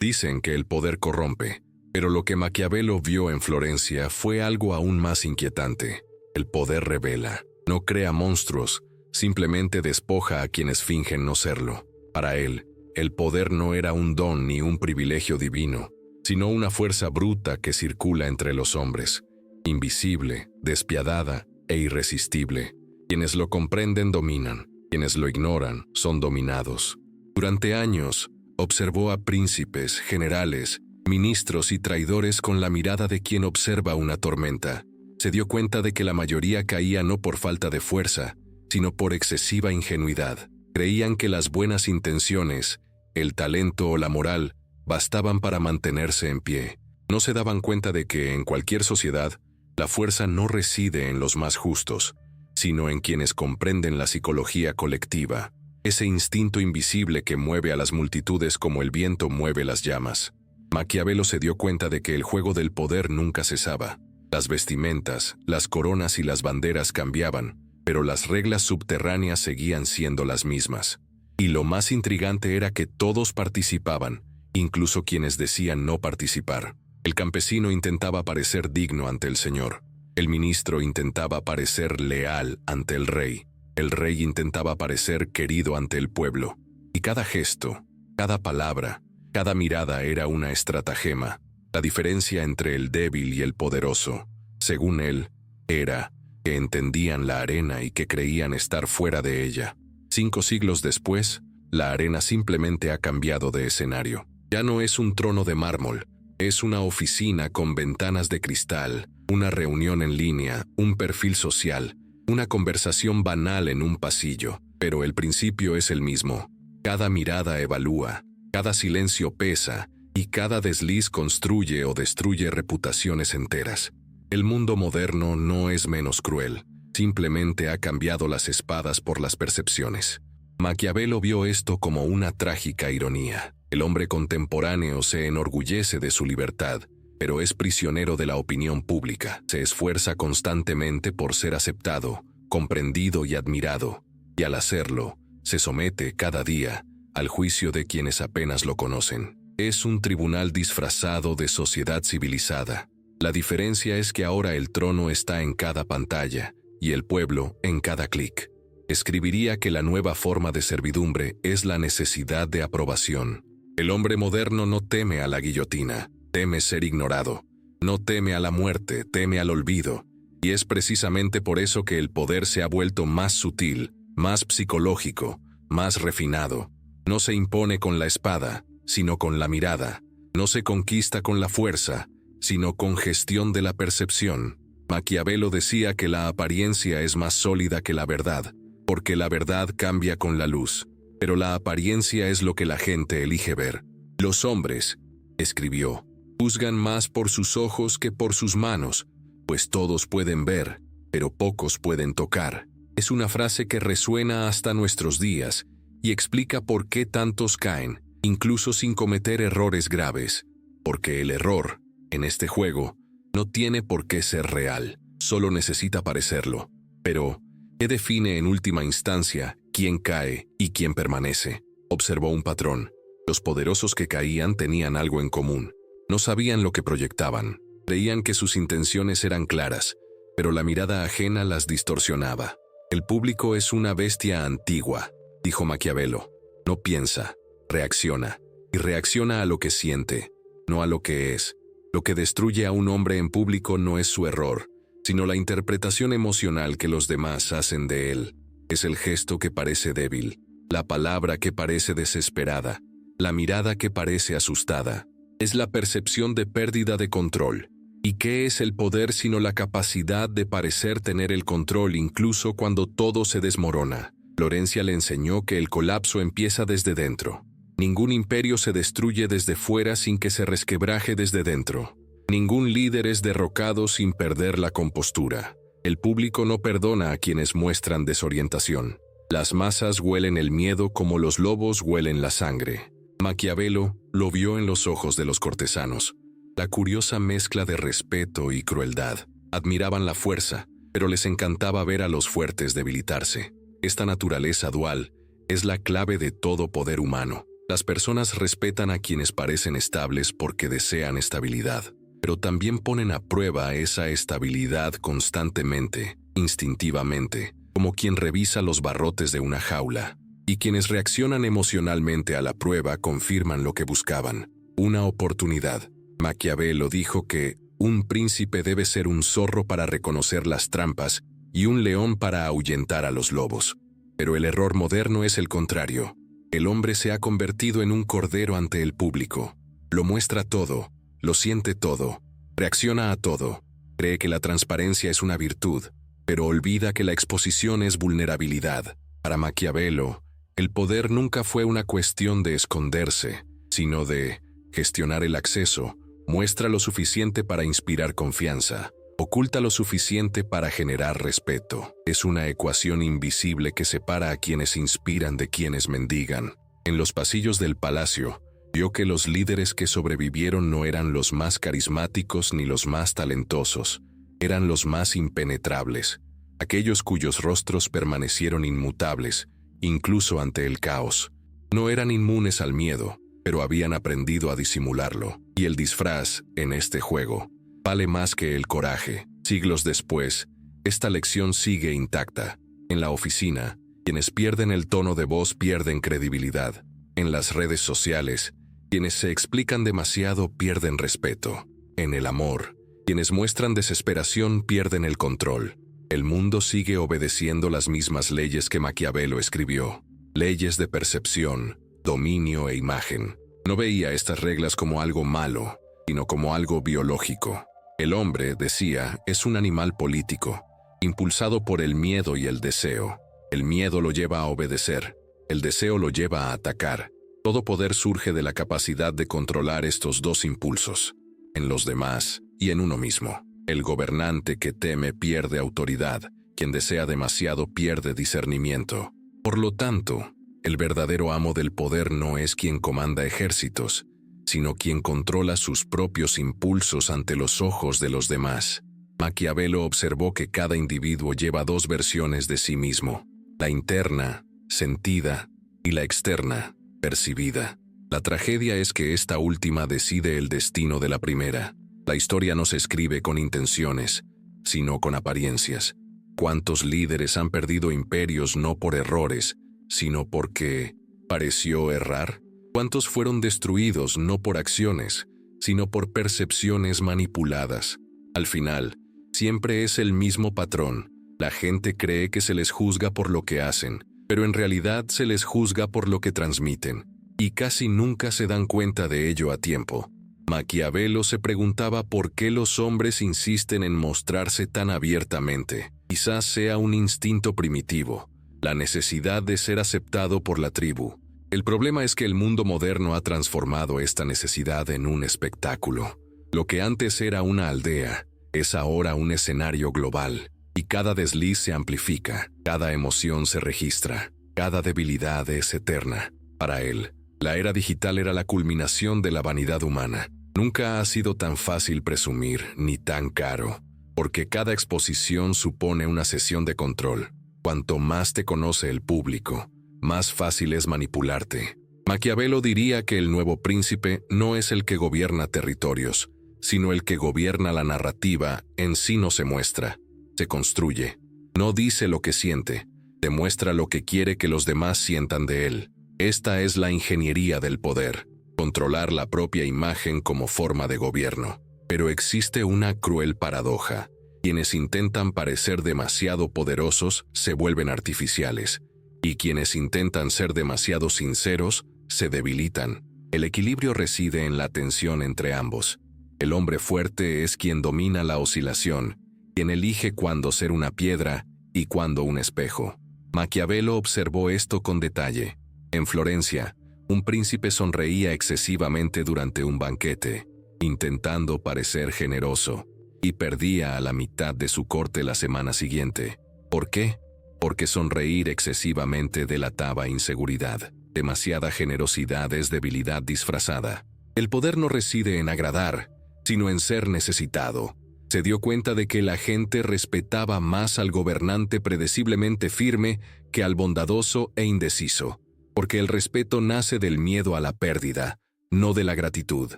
Dicen que el poder corrompe, pero lo que Maquiavelo vio en Florencia fue algo aún más inquietante. El poder revela, no crea monstruos, simplemente despoja a quienes fingen no serlo. Para él, el poder no era un don ni un privilegio divino, sino una fuerza bruta que circula entre los hombres, invisible, despiadada e irresistible. Quienes lo comprenden dominan, quienes lo ignoran son dominados. Durante años, observó a príncipes, generales, ministros y traidores con la mirada de quien observa una tormenta. Se dio cuenta de que la mayoría caía no por falta de fuerza, sino por excesiva ingenuidad. Creían que las buenas intenciones, el talento o la moral bastaban para mantenerse en pie. No se daban cuenta de que, en cualquier sociedad, la fuerza no reside en los más justos, sino en quienes comprenden la psicología colectiva, ese instinto invisible que mueve a las multitudes como el viento mueve las llamas. Maquiavelo se dio cuenta de que el juego del poder nunca cesaba. Las vestimentas, las coronas y las banderas cambiaban, pero las reglas subterráneas seguían siendo las mismas. Y lo más intrigante era que todos participaban, incluso quienes decían no participar. El campesino intentaba parecer digno ante el señor. El ministro intentaba parecer leal ante el rey. El rey intentaba parecer querido ante el pueblo. Y cada gesto, cada palabra, cada mirada era una estratagema. La diferencia entre el débil y el poderoso, según él, era que entendían la arena y que creían estar fuera de ella. 5 siglos después, la arena simplemente ha cambiado de escenario. Ya no es un trono de mármol, es una oficina con ventanas de cristal, una reunión en línea, un perfil social, una conversación banal en un pasillo, pero el principio es el mismo. Cada mirada evalúa, cada silencio pesa, y cada desliz construye o destruye reputaciones enteras. El mundo moderno no es menos cruel, simplemente ha cambiado las espadas por las percepciones. Maquiavelo vio esto como una trágica ironía. El hombre contemporáneo se enorgullece de su libertad, pero es prisionero de la opinión pública. Se esfuerza constantemente por ser aceptado, comprendido y admirado, y al hacerlo, se somete cada día al juicio de quienes apenas lo conocen. Es un tribunal disfrazado de sociedad civilizada. La diferencia es que ahora el trono está en cada pantalla y el pueblo en cada clic. Escribiría que la nueva forma de servidumbre es la necesidad de aprobación. El hombre moderno no teme a la guillotina, teme ser ignorado. No teme a la muerte, teme al olvido. Y es precisamente por eso que el poder se ha vuelto más sutil, más psicológico, más refinado. No se impone con la espada, sino con la mirada. No se conquista con la fuerza, sino con gestión de la percepción. Maquiavelo decía que la apariencia es más sólida que la verdad, porque la verdad cambia con la luz, pero la apariencia es lo que la gente elige ver. Los hombres, escribió, juzgan más por sus ojos que por sus manos, pues todos pueden ver, pero pocos pueden tocar. Es una frase que resuena hasta nuestros días y explica por qué tantos caen, incluso sin cometer errores graves, porque el error, en este juego, no tiene por qué ser real, solo necesita parecerlo. Pero, ¿qué define en última instancia quién cae y quién permanece? Observó un patrón. Los poderosos que caían tenían algo en común. No sabían lo que proyectaban. Creían que sus intenciones eran claras, pero la mirada ajena las distorsionaba. El público es una bestia antigua, dijo Maquiavelo. No piensa, reacciona, y reacciona a lo que siente, no a lo que es. Lo que destruye a un hombre en público no es su error, sino la interpretación emocional que los demás hacen de él. Es el gesto que parece débil, la palabra que parece desesperada, la mirada que parece asustada. Es la percepción de pérdida de control. ¿Y qué es el poder sino la capacidad de parecer tener el control incluso cuando todo se desmorona? Florencia le enseñó que el colapso empieza desde dentro. Ningún imperio se destruye desde fuera sin que se resquebraje desde dentro. Ningún líder es derrocado sin perder la compostura. El público no perdona a quienes muestran desorientación. Las masas huelen el miedo como los lobos huelen la sangre. Maquiavelo lo vio en los ojos de los cortesanos. La curiosa mezcla de respeto y crueldad. Admiraban la fuerza, pero les encantaba ver a los fuertes debilitarse. Esta naturaleza dual es la clave de todo poder humano. Las personas respetan a quienes parecen estables porque desean estabilidad, pero también ponen a prueba esa estabilidad constantemente, instintivamente, como quien revisa los barrotes de una jaula. Y quienes reaccionan emocionalmente a la prueba confirman lo que buscaban: una oportunidad. Maquiavelo dijo que un príncipe debe ser un zorro para reconocer las trampas y un león para ahuyentar a los lobos. Pero el error moderno es el contrario. El hombre se ha convertido en un cordero ante el público. Lo muestra todo, lo siente todo, reacciona a todo. Cree que la transparencia es una virtud, pero olvida que la exposición es vulnerabilidad. Para Maquiavelo, el poder nunca fue una cuestión de esconderse, sino de gestionar el acceso. Muestra lo suficiente para inspirar confianza. Oculta lo suficiente para generar respeto. Es una ecuación invisible que separa a quienes inspiran de quienes mendigan. En los pasillos del palacio, vio que los líderes que sobrevivieron no eran los más carismáticos ni los más talentosos, eran los más impenetrables, aquellos cuyos rostros permanecieron inmutables, incluso ante el caos. No eran inmunes al miedo, pero habían aprendido a disimularlo, y el disfraz, en este juego, vale más que el coraje. Siglos después, esta lección sigue intacta. En la oficina, quienes pierden el tono de voz pierden credibilidad. En las redes sociales, quienes se explican demasiado pierden respeto. En el amor, quienes muestran desesperación pierden el control. El mundo sigue obedeciendo las mismas leyes que Maquiavelo escribió. Leyes de percepción, dominio e imagen. No veía estas reglas como algo malo, sino como algo biológico. El hombre, decía, es un animal político, impulsado por el miedo y el deseo. El miedo lo lleva a obedecer, el deseo lo lleva a atacar. Todo poder surge de la capacidad de controlar estos dos impulsos, en los demás y en uno mismo. El gobernante que teme pierde autoridad, quien desea demasiado pierde discernimiento. Por lo tanto, el verdadero amo del poder no es quien comanda ejércitos, sino quien controla sus propios impulsos ante los ojos de los demás. Maquiavelo observó que cada individuo lleva dos versiones de sí mismo, la interna, sentida, y la externa, percibida. La tragedia es que esta última decide el destino de la primera. La historia no se escribe con intenciones, sino con apariencias. ¿Cuántos líderes han perdido imperios no por errores, sino porque pareció errar? ¿Cuántos fueron destruidos no por acciones, sino por percepciones manipuladas? Al final, siempre es el mismo patrón. La gente cree que se les juzga por lo que hacen, pero en realidad se les juzga por lo que transmiten, y casi nunca se dan cuenta de ello a tiempo. Maquiavelo se preguntaba por qué los hombres insisten en mostrarse tan abiertamente. Quizás sea un instinto primitivo, la necesidad de ser aceptado por la tribu. El problema es que el mundo moderno ha transformado esta necesidad en un espectáculo. Lo que antes era una aldea, es ahora un escenario global, y cada desliz se amplifica, cada emoción se registra, cada debilidad es eterna. Para él, la era digital era la culminación de la vanidad humana. Nunca ha sido tan fácil presumir, ni tan caro, porque cada exposición supone una sesión de control. Cuanto más te conoce el público, más fácil es manipularte. Maquiavelo diría que el nuevo príncipe no es el que gobierna territorios, sino el que gobierna la narrativa. En sí no se muestra, se construye. No dice lo que siente, demuestra lo que quiere que los demás sientan de él. Esta es la ingeniería del poder, controlar la propia imagen como forma de gobierno. Pero existe una cruel paradoja. Quienes intentan parecer demasiado poderosos se vuelven artificiales, y quienes intentan ser demasiado sinceros se debilitan. El equilibrio reside en la tensión entre ambos. El hombre fuerte es quien domina la oscilación, quien elige cuándo ser una piedra y cuándo un espejo. Maquiavelo observó esto con detalle. En Florencia, un príncipe sonreía excesivamente durante un banquete, intentando parecer generoso, y perdía a la mitad de su corte la semana siguiente. ¿Por qué? Porque sonreír excesivamente delataba inseguridad. Demasiada generosidad es debilidad disfrazada. El poder no reside en agradar, sino en ser necesitado. Se dio cuenta de que la gente respetaba más al gobernante predeciblemente firme que al bondadoso e indeciso. porque el respeto nace del miedo a la pérdida, no de la gratitud.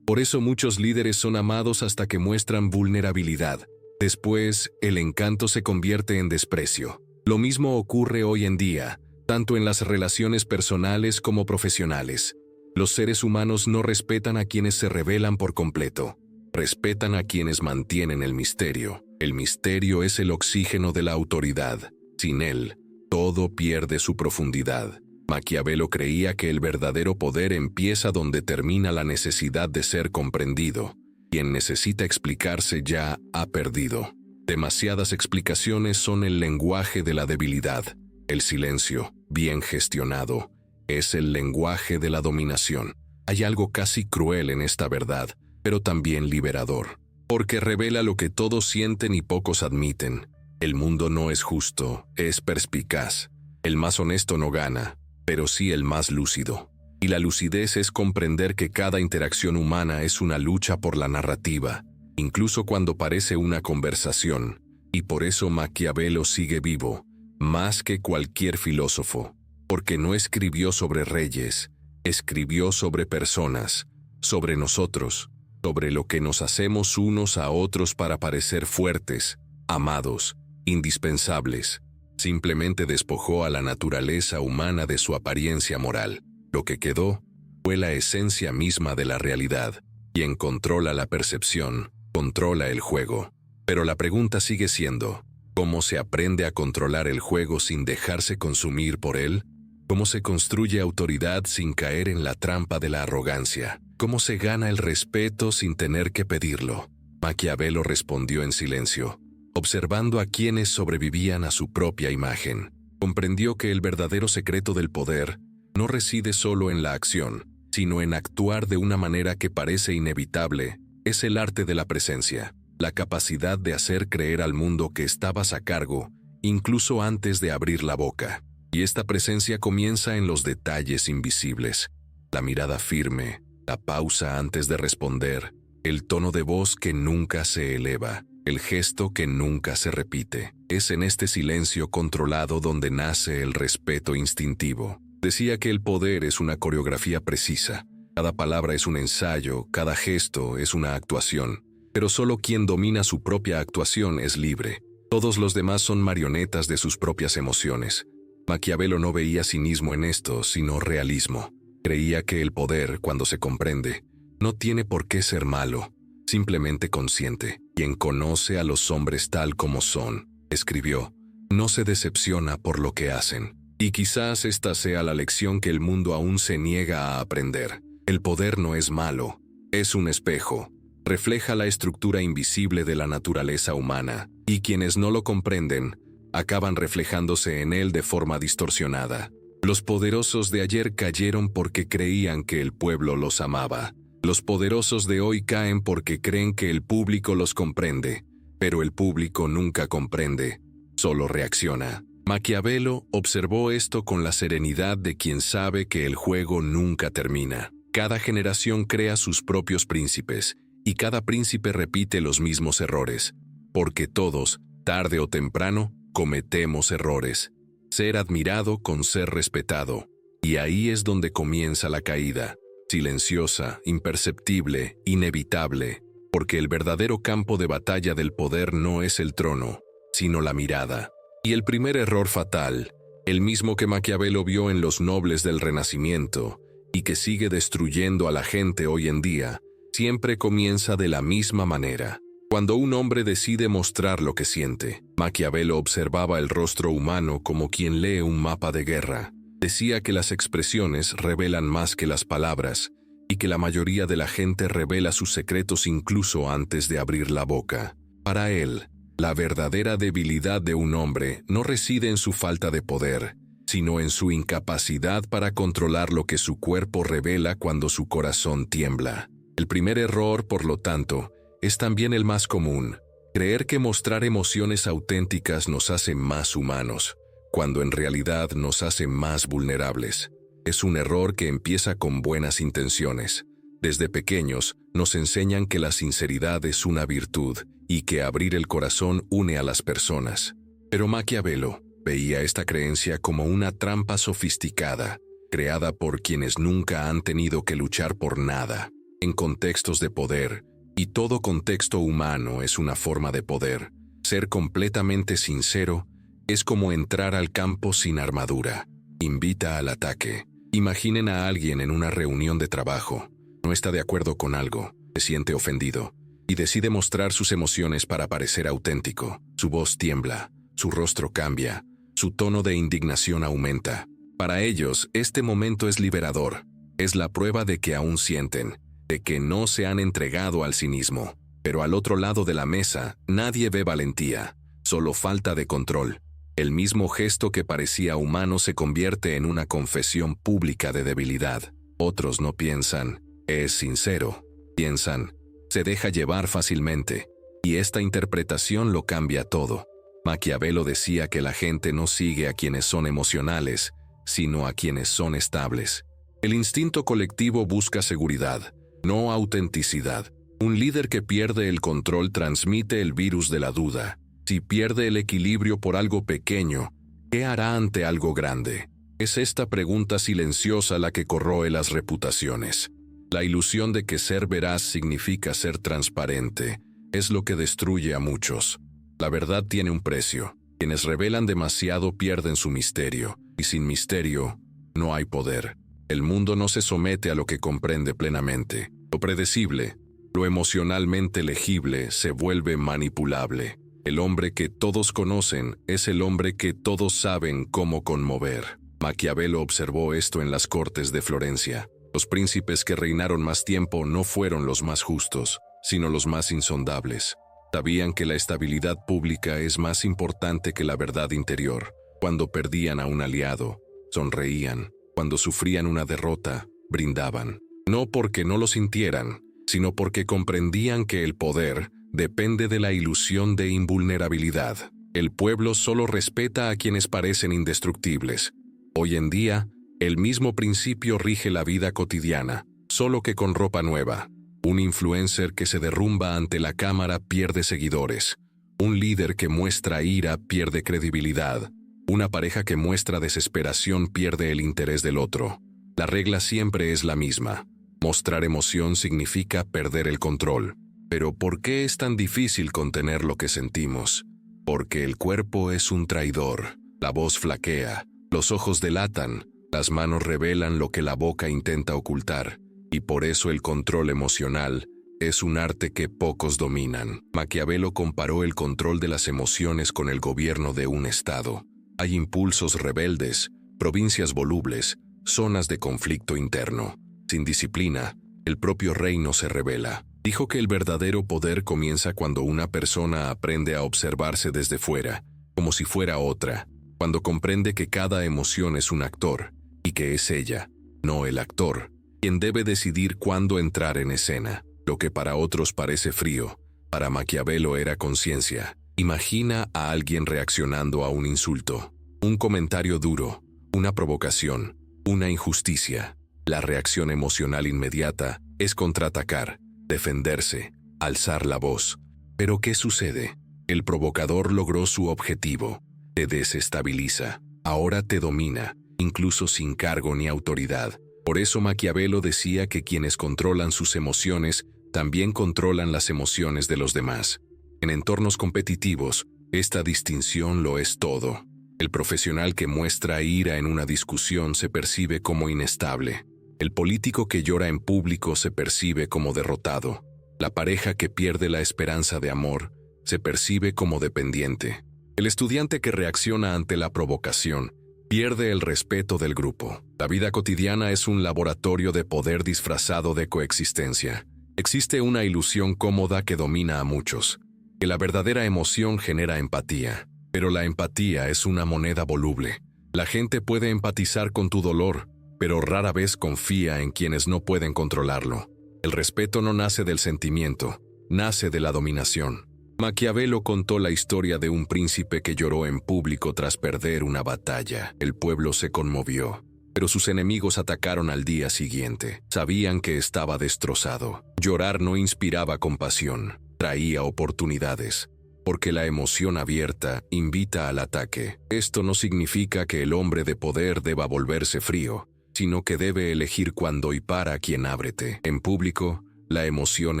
Por eso muchos líderes son amados hasta que muestran vulnerabilidad. Después, el encanto se convierte en desprecio. Lo mismo ocurre hoy en día, tanto en las relaciones personales como profesionales. Los seres humanos no respetan a quienes se revelan por completo. Respetan a quienes mantienen el misterio. El misterio es el oxígeno de la autoridad. Sin él, todo pierde su profundidad. Maquiavelo creía que el verdadero poder empieza donde termina la necesidad de ser comprendido. Quien necesita explicarse ya ha perdido. Demasiadas explicaciones son el lenguaje de la debilidad. El silencio, bien gestionado, es el lenguaje de la dominación. Hay algo casi cruel en esta verdad, pero también liberador, porque revela lo que todos sienten y pocos admiten. El mundo no es justo, es perspicaz. El más honesto no gana, pero sí el más lúcido. Y la lucidez es comprender que cada interacción humana es una lucha por la narrativa, incluso cuando parece una conversación. Y por eso Maquiavelo sigue vivo, más que cualquier filósofo, porque no escribió sobre reyes, escribió sobre personas, sobre nosotros, sobre lo que nos hacemos unos a otros para parecer fuertes, amados, indispensables. Simplemente despojó a la naturaleza humana de su apariencia moral. Lo que quedó fue la esencia misma de la realidad. Quien controla la percepción, controla el juego. Pero la pregunta sigue siendo, ¿cómo se aprende a controlar el juego sin dejarse consumir por él? ¿Cómo se construye autoridad sin caer en la trampa de la arrogancia? ¿Cómo se gana el respeto sin tener que pedirlo? Maquiavelo respondió en silencio, observando a quienes sobrevivían a su propia imagen. Comprendió que el verdadero secreto del poder no reside solo en la acción, sino en actuar de una manera que parece inevitable. Es el arte de la presencia, la capacidad de hacer creer al mundo que estabas a cargo, incluso antes de abrir la boca. Y esta presencia comienza en los detalles invisibles, la mirada firme, la pausa antes de responder, el tono de voz que nunca se eleva, el gesto que nunca se repite. Es en este silencio controlado donde nace el respeto instintivo. Decía que el poder es una coreografía precisa. Cada palabra es un ensayo, cada gesto es una actuación. Pero solo quien domina su propia actuación es libre. Todos los demás son marionetas de sus propias emociones. Maquiavelo no veía cinismo en esto, sino realismo. Creía que el poder, cuando se comprende, no tiene por qué ser malo, simplemente consciente. Quien conoce a los hombres tal como son, escribió, no se decepciona por lo que hacen. Y quizás esta sea la lección que el mundo aún se niega a aprender. El poder no es malo, es un espejo. Refleja la estructura invisible de la naturaleza humana, y quienes no lo comprenden, acaban reflejándose en él de forma distorsionada. Los poderosos de ayer cayeron porque creían que el pueblo los amaba. Los poderosos de hoy caen porque creen que el público los comprende, pero el público nunca comprende, solo reacciona. Maquiavelo observó esto con la serenidad de quien sabe que el juego nunca termina. Cada generación crea sus propios príncipes, y cada príncipe repite los mismos errores, porque todos, tarde o temprano, cometemos errores. Ser admirado con ser respetado, y ahí es donde comienza la caída, silenciosa, imperceptible, inevitable, porque el verdadero campo de batalla del poder no es el trono, sino la mirada. Y el primer error fatal, el mismo que Maquiavelo vio en los nobles del Renacimiento, y que sigue destruyendo a la gente hoy en día, siempre comienza de la misma manera. Cuando un hombre decide mostrar lo que siente, Maquiavelo observaba el rostro humano como quien lee un mapa de guerra. Decía que las expresiones revelan más que las palabras, y que la mayoría de la gente revela sus secretos incluso antes de abrir la boca. Para él, la verdadera debilidad de un hombre no reside en su falta de poder, sino en su incapacidad para controlar lo que su cuerpo revela cuando su corazón tiembla. El primer error, por lo tanto, es también el más común: creer que mostrar emociones auténticas nos hace más humanos, cuando en realidad nos hace más vulnerables. Es un error que empieza con buenas intenciones. Desde pequeños nos enseñan que la sinceridad es una virtud y que abrir el corazón une a las personas. Pero Maquiavelo veía esta creencia como una trampa sofisticada. creada por quienes nunca han tenido que luchar por nada, en contextos de poder, y todo contexto humano es una forma de poder. Ser completamente sincero es como entrar al campo sin armadura. Invita al ataque. Imaginen a alguien en una reunión de trabajo. No está de acuerdo con algo, se siente ofendido, y decide mostrar sus emociones para parecer auténtico. Su voz tiembla, su rostro cambia, su tono de indignación aumenta. Para ellos, este momento es liberador. Es la prueba de que aún sienten, de que no se han entregado al cinismo. Pero al otro lado de la mesa, nadie ve valentía, solo falta de control. El mismo gesto que parecía humano se convierte en una confesión pública de debilidad. Otros no piensan, es sincero. Piensan, se deja llevar fácilmente. Y esta interpretación lo cambia todo. Maquiavelo decía que la gente no sigue a quienes son emocionales, sino a quienes son estables. El instinto colectivo busca seguridad, no autenticidad. Un líder que pierde el control transmite el virus de la duda. Si pierde el equilibrio por algo pequeño, ¿qué hará ante algo grande? Es esta pregunta silenciosa la que corroe las reputaciones. La ilusión de que ser veraz significa ser transparente es lo que destruye a muchos. La verdad tiene un precio. Quienes revelan demasiado pierden su misterio, y sin misterio, no hay poder. El mundo no se somete a lo que comprende plenamente. Lo predecible, lo emocionalmente legible se vuelve manipulable. El hombre que todos conocen es el hombre que todos saben cómo conmover. Maquiavelo observó esto en las cortes de Florencia. Los príncipes que reinaron más tiempo no fueron los más justos, sino los más insondables. Sabían que la estabilidad pública es más importante que la verdad interior. Cuando perdían a un aliado, sonreían. Cuando sufrían una derrota, brindaban. No porque no lo sintieran, sino porque comprendían que el poder depende de la ilusión de invulnerabilidad. El pueblo solo respeta a quienes parecen indestructibles. Hoy en día, el mismo principio rige la vida cotidiana, solo que con ropa nueva. Un influencer que se derrumba ante la cámara pierde seguidores. Un líder que muestra ira pierde credibilidad. Una pareja que muestra desesperación pierde el interés del otro. La regla siempre es la misma. Mostrar emoción significa perder el control. Pero ¿por qué es tan difícil contener lo que sentimos? Porque el cuerpo es un traidor. La voz flaquea, los ojos delatan, las manos revelan lo que la boca intenta ocultar. Y por eso el control emocional es un arte que pocos dominan. Maquiavelo comparó el control de las emociones con el gobierno de un estado. Hay impulsos rebeldes, provincias volubles, zonas de conflicto interno. Sin disciplina, el propio reino se rebela. Dijo que el verdadero poder comienza cuando una persona aprende a observarse desde fuera, como si fuera otra, cuando comprende que cada emoción es un actor, y que es ella, no el actor, quien debe decidir cuándo entrar en escena. Lo que para otros parece frío, para Maquiavelo era conciencia. Imagina a alguien reaccionando a un insulto, un comentario duro, una provocación, una injusticia. La reacción emocional inmediata es contraatacar, defenderse, alzar la voz. Pero ¿qué sucede? El provocador logró su objetivo. Te desestabiliza. Ahora te domina, incluso sin cargo ni autoridad. Por eso Maquiavelo decía que quienes controlan sus emociones también controlan las emociones de los demás. En entornos competitivos, esta distinción lo es todo. El profesional que muestra ira en una discusión se percibe como inestable. El político que llora en público se percibe como derrotado. La pareja que pierde la esperanza de amor se percibe como dependiente. El estudiante que reacciona ante la provocación pierde el respeto del grupo. La vida cotidiana es un laboratorio de poder disfrazado de coexistencia. Existe una ilusión cómoda que domina a muchos, que la verdadera emoción genera empatía. Pero la empatía es una moneda voluble. La gente puede empatizar con tu dolor, pero rara vez confía en quienes no pueden controlarlo. El respeto no nace del sentimiento, nace de la dominación. Maquiavelo contó la historia de un príncipe que lloró en público tras perder una batalla. El pueblo se conmovió, pero sus enemigos atacaron al día siguiente. Sabían que estaba destrozado. Llorar no inspiraba compasión, traía oportunidades. Porque la emoción abierta invita al ataque. Esto no significa que el hombre de poder deba volverse frío. sino que debe elegir cuándo y para quién ábrete. En público, la emoción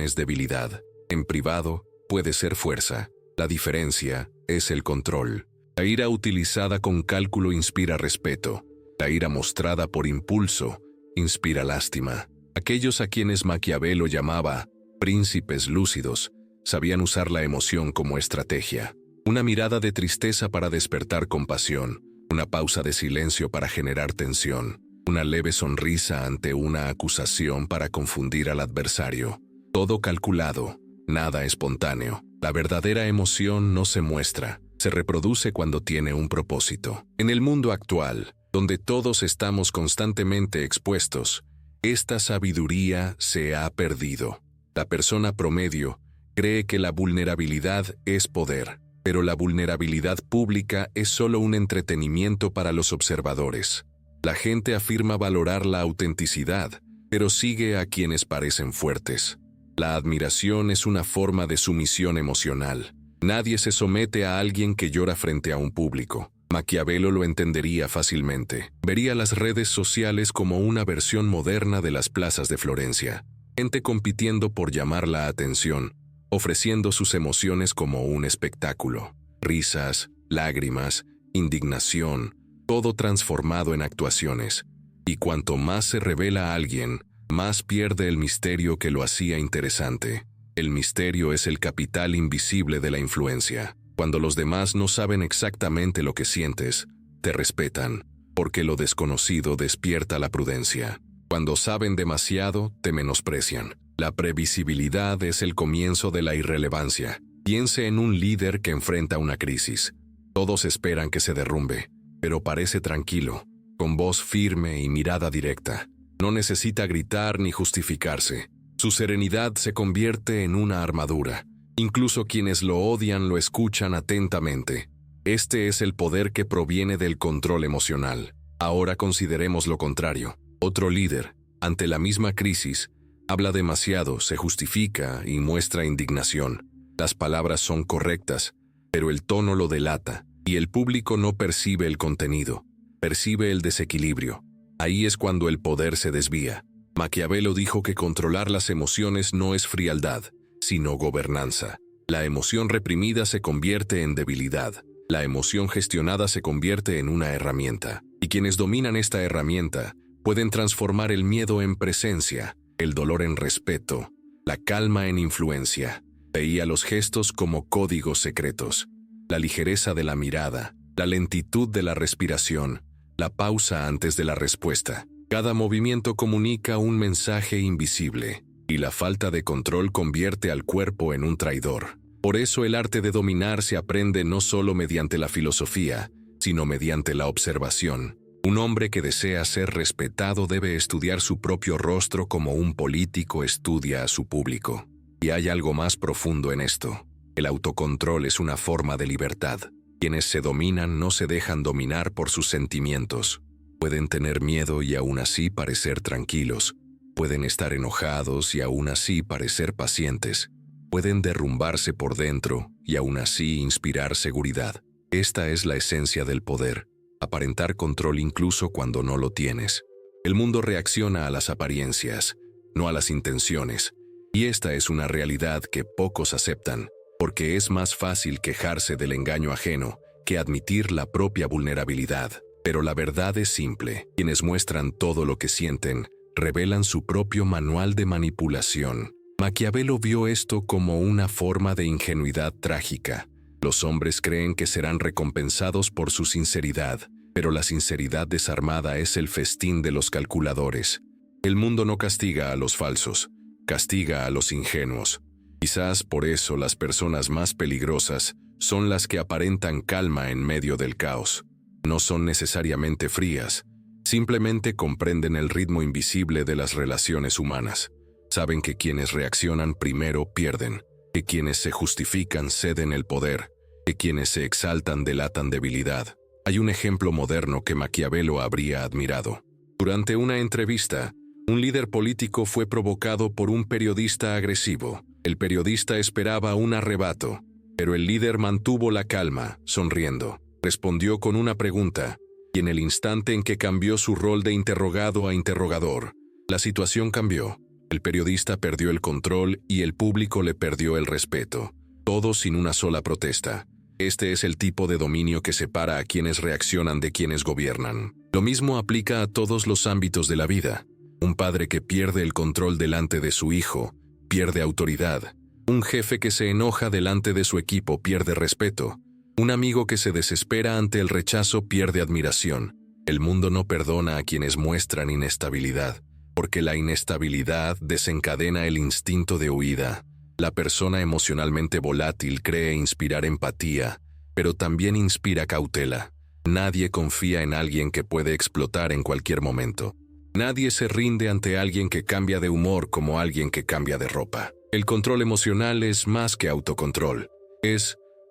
es debilidad. En privado, puede ser fuerza. La diferencia es el control. La ira utilizada con cálculo inspira respeto. La ira mostrada por impulso inspira lástima. Aquellos a quienes Maquiavelo llamaba príncipes lúcidos sabían usar la emoción como estrategia. Una mirada de tristeza para despertar compasión, una pausa de silencio para generar tensión, una leve sonrisa ante una acusación para confundir al adversario. Todo calculado, nada espontáneo. La verdadera emoción no se muestra, se reproduce cuando tiene un propósito. En el mundo actual, donde todos estamos constantemente expuestos, esta sabiduría se ha perdido. La persona promedio cree que la vulnerabilidad es poder, pero la vulnerabilidad pública es solo un entretenimiento para los observadores. La gente afirma valorar la autenticidad, pero sigue a quienes parecen fuertes. La admiración es una forma de sumisión emocional. Nadie se somete a alguien que llora frente a un público. Maquiavelo lo entendería fácilmente. Vería las redes sociales como una versión moderna de las plazas de Florencia. Gente compitiendo por llamar la atención, ofreciendo sus emociones como un espectáculo. Risas, lágrimas, indignación, todo transformado en actuaciones. Y cuanto más se revela a alguien, más pierde el misterio que lo hacía interesante. El misterio es el capital invisible de la influencia. Cuando los demás no saben exactamente lo que sientes, te respetan, porque lo desconocido despierta la prudencia. Cuando saben demasiado, te menosprecian. La previsibilidad es el comienzo de la irrelevancia. Piense en un líder que enfrenta una crisis. Todos esperan que se derrumbe, pero parece tranquilo, con voz firme y mirada directa. No necesita gritar ni justificarse. Su serenidad se convierte en una armadura. Incluso quienes lo odian lo escuchan atentamente. Este es el poder que proviene del control emocional. Ahora consideremos lo contrario. Otro líder, ante la misma crisis, habla demasiado, se justifica y muestra indignación. Las palabras son correctas, pero el tono lo delata, y el público no percibe el contenido, percibe el desequilibrio. Ahí es cuando el poder se desvía. Maquiavelo dijo que controlar las emociones no es frialdad, sino gobernanza. La emoción reprimida se convierte en debilidad. La emoción gestionada se convierte en una herramienta. Y quienes dominan esta herramienta pueden transformar el miedo en presencia, el dolor en respeto, la calma en influencia. Veía los gestos como códigos secretos. La ligereza de la mirada, la lentitud de la respiración, la pausa antes de la respuesta. Cada movimiento comunica un mensaje invisible, y la falta de control convierte al cuerpo en un traidor. Por eso el arte de dominar se aprende no solo mediante la filosofía, sino mediante la observación. Un hombre que desea ser respetado debe estudiar su propio rostro como un político estudia a su público. Y hay algo más profundo en esto. El autocontrol es una forma de libertad. Quienes se dominan no se dejan dominar por sus sentimientos. Pueden tener miedo y aún así parecer tranquilos. Pueden estar enojados y aún así parecer pacientes. Pueden derrumbarse por dentro y aún así inspirar seguridad. Esta es la esencia del poder. Aparentar control incluso cuando no lo tienes. El mundo reacciona a las apariencias, no a las intenciones. Y esta es una realidad que pocos aceptan, porque es más fácil quejarse del engaño ajeno que admitir la propia vulnerabilidad. Pero la verdad es simple. Quienes muestran todo lo que sienten, revelan su propio manual de manipulación. Maquiavelo vio esto como una forma de ingenuidad trágica. Los hombres creen que serán recompensados por su sinceridad, pero la sinceridad desarmada es el festín de los calculadores. El mundo no castiga a los falsos, castiga a los ingenuos. Quizás por eso las personas más peligrosas son las que aparentan calma en medio del caos. No son necesariamente frías, simplemente comprenden el ritmo invisible de las relaciones humanas. Saben que quienes reaccionan primero pierden, que quienes se justifican ceden el poder, que quienes se exaltan delatan debilidad. Hay un ejemplo moderno que Maquiavelo habría admirado. Durante una entrevista, un líder político fue provocado por un periodista agresivo. El periodista esperaba un arrebato, pero el líder mantuvo la calma, sonriendo. Respondió con una pregunta: y en el instante en que cambió su rol de interrogado a interrogador, la situación cambió. El periodista perdió el control y el público le perdió el respeto, todo sin una sola protesta. Este es el tipo de dominio que separa a quienes reaccionan de quienes gobiernan. Lo mismo aplica a todos los ámbitos de la vida. Un padre que pierde el control delante de su hijo, pierde autoridad. Un jefe que se enoja delante de su equipo pierde respeto. Un amigo que se desespera ante el rechazo pierde admiración. El mundo no perdona a quienes muestran inestabilidad, porque la inestabilidad desencadena el instinto de huida. La persona emocionalmente volátil cree inspirar empatía, pero también inspira cautela. Nadie confía en alguien que puede explotar en cualquier momento. Nadie se rinde ante alguien que cambia de humor como alguien que cambia de ropa. El control emocional es más que autocontrol.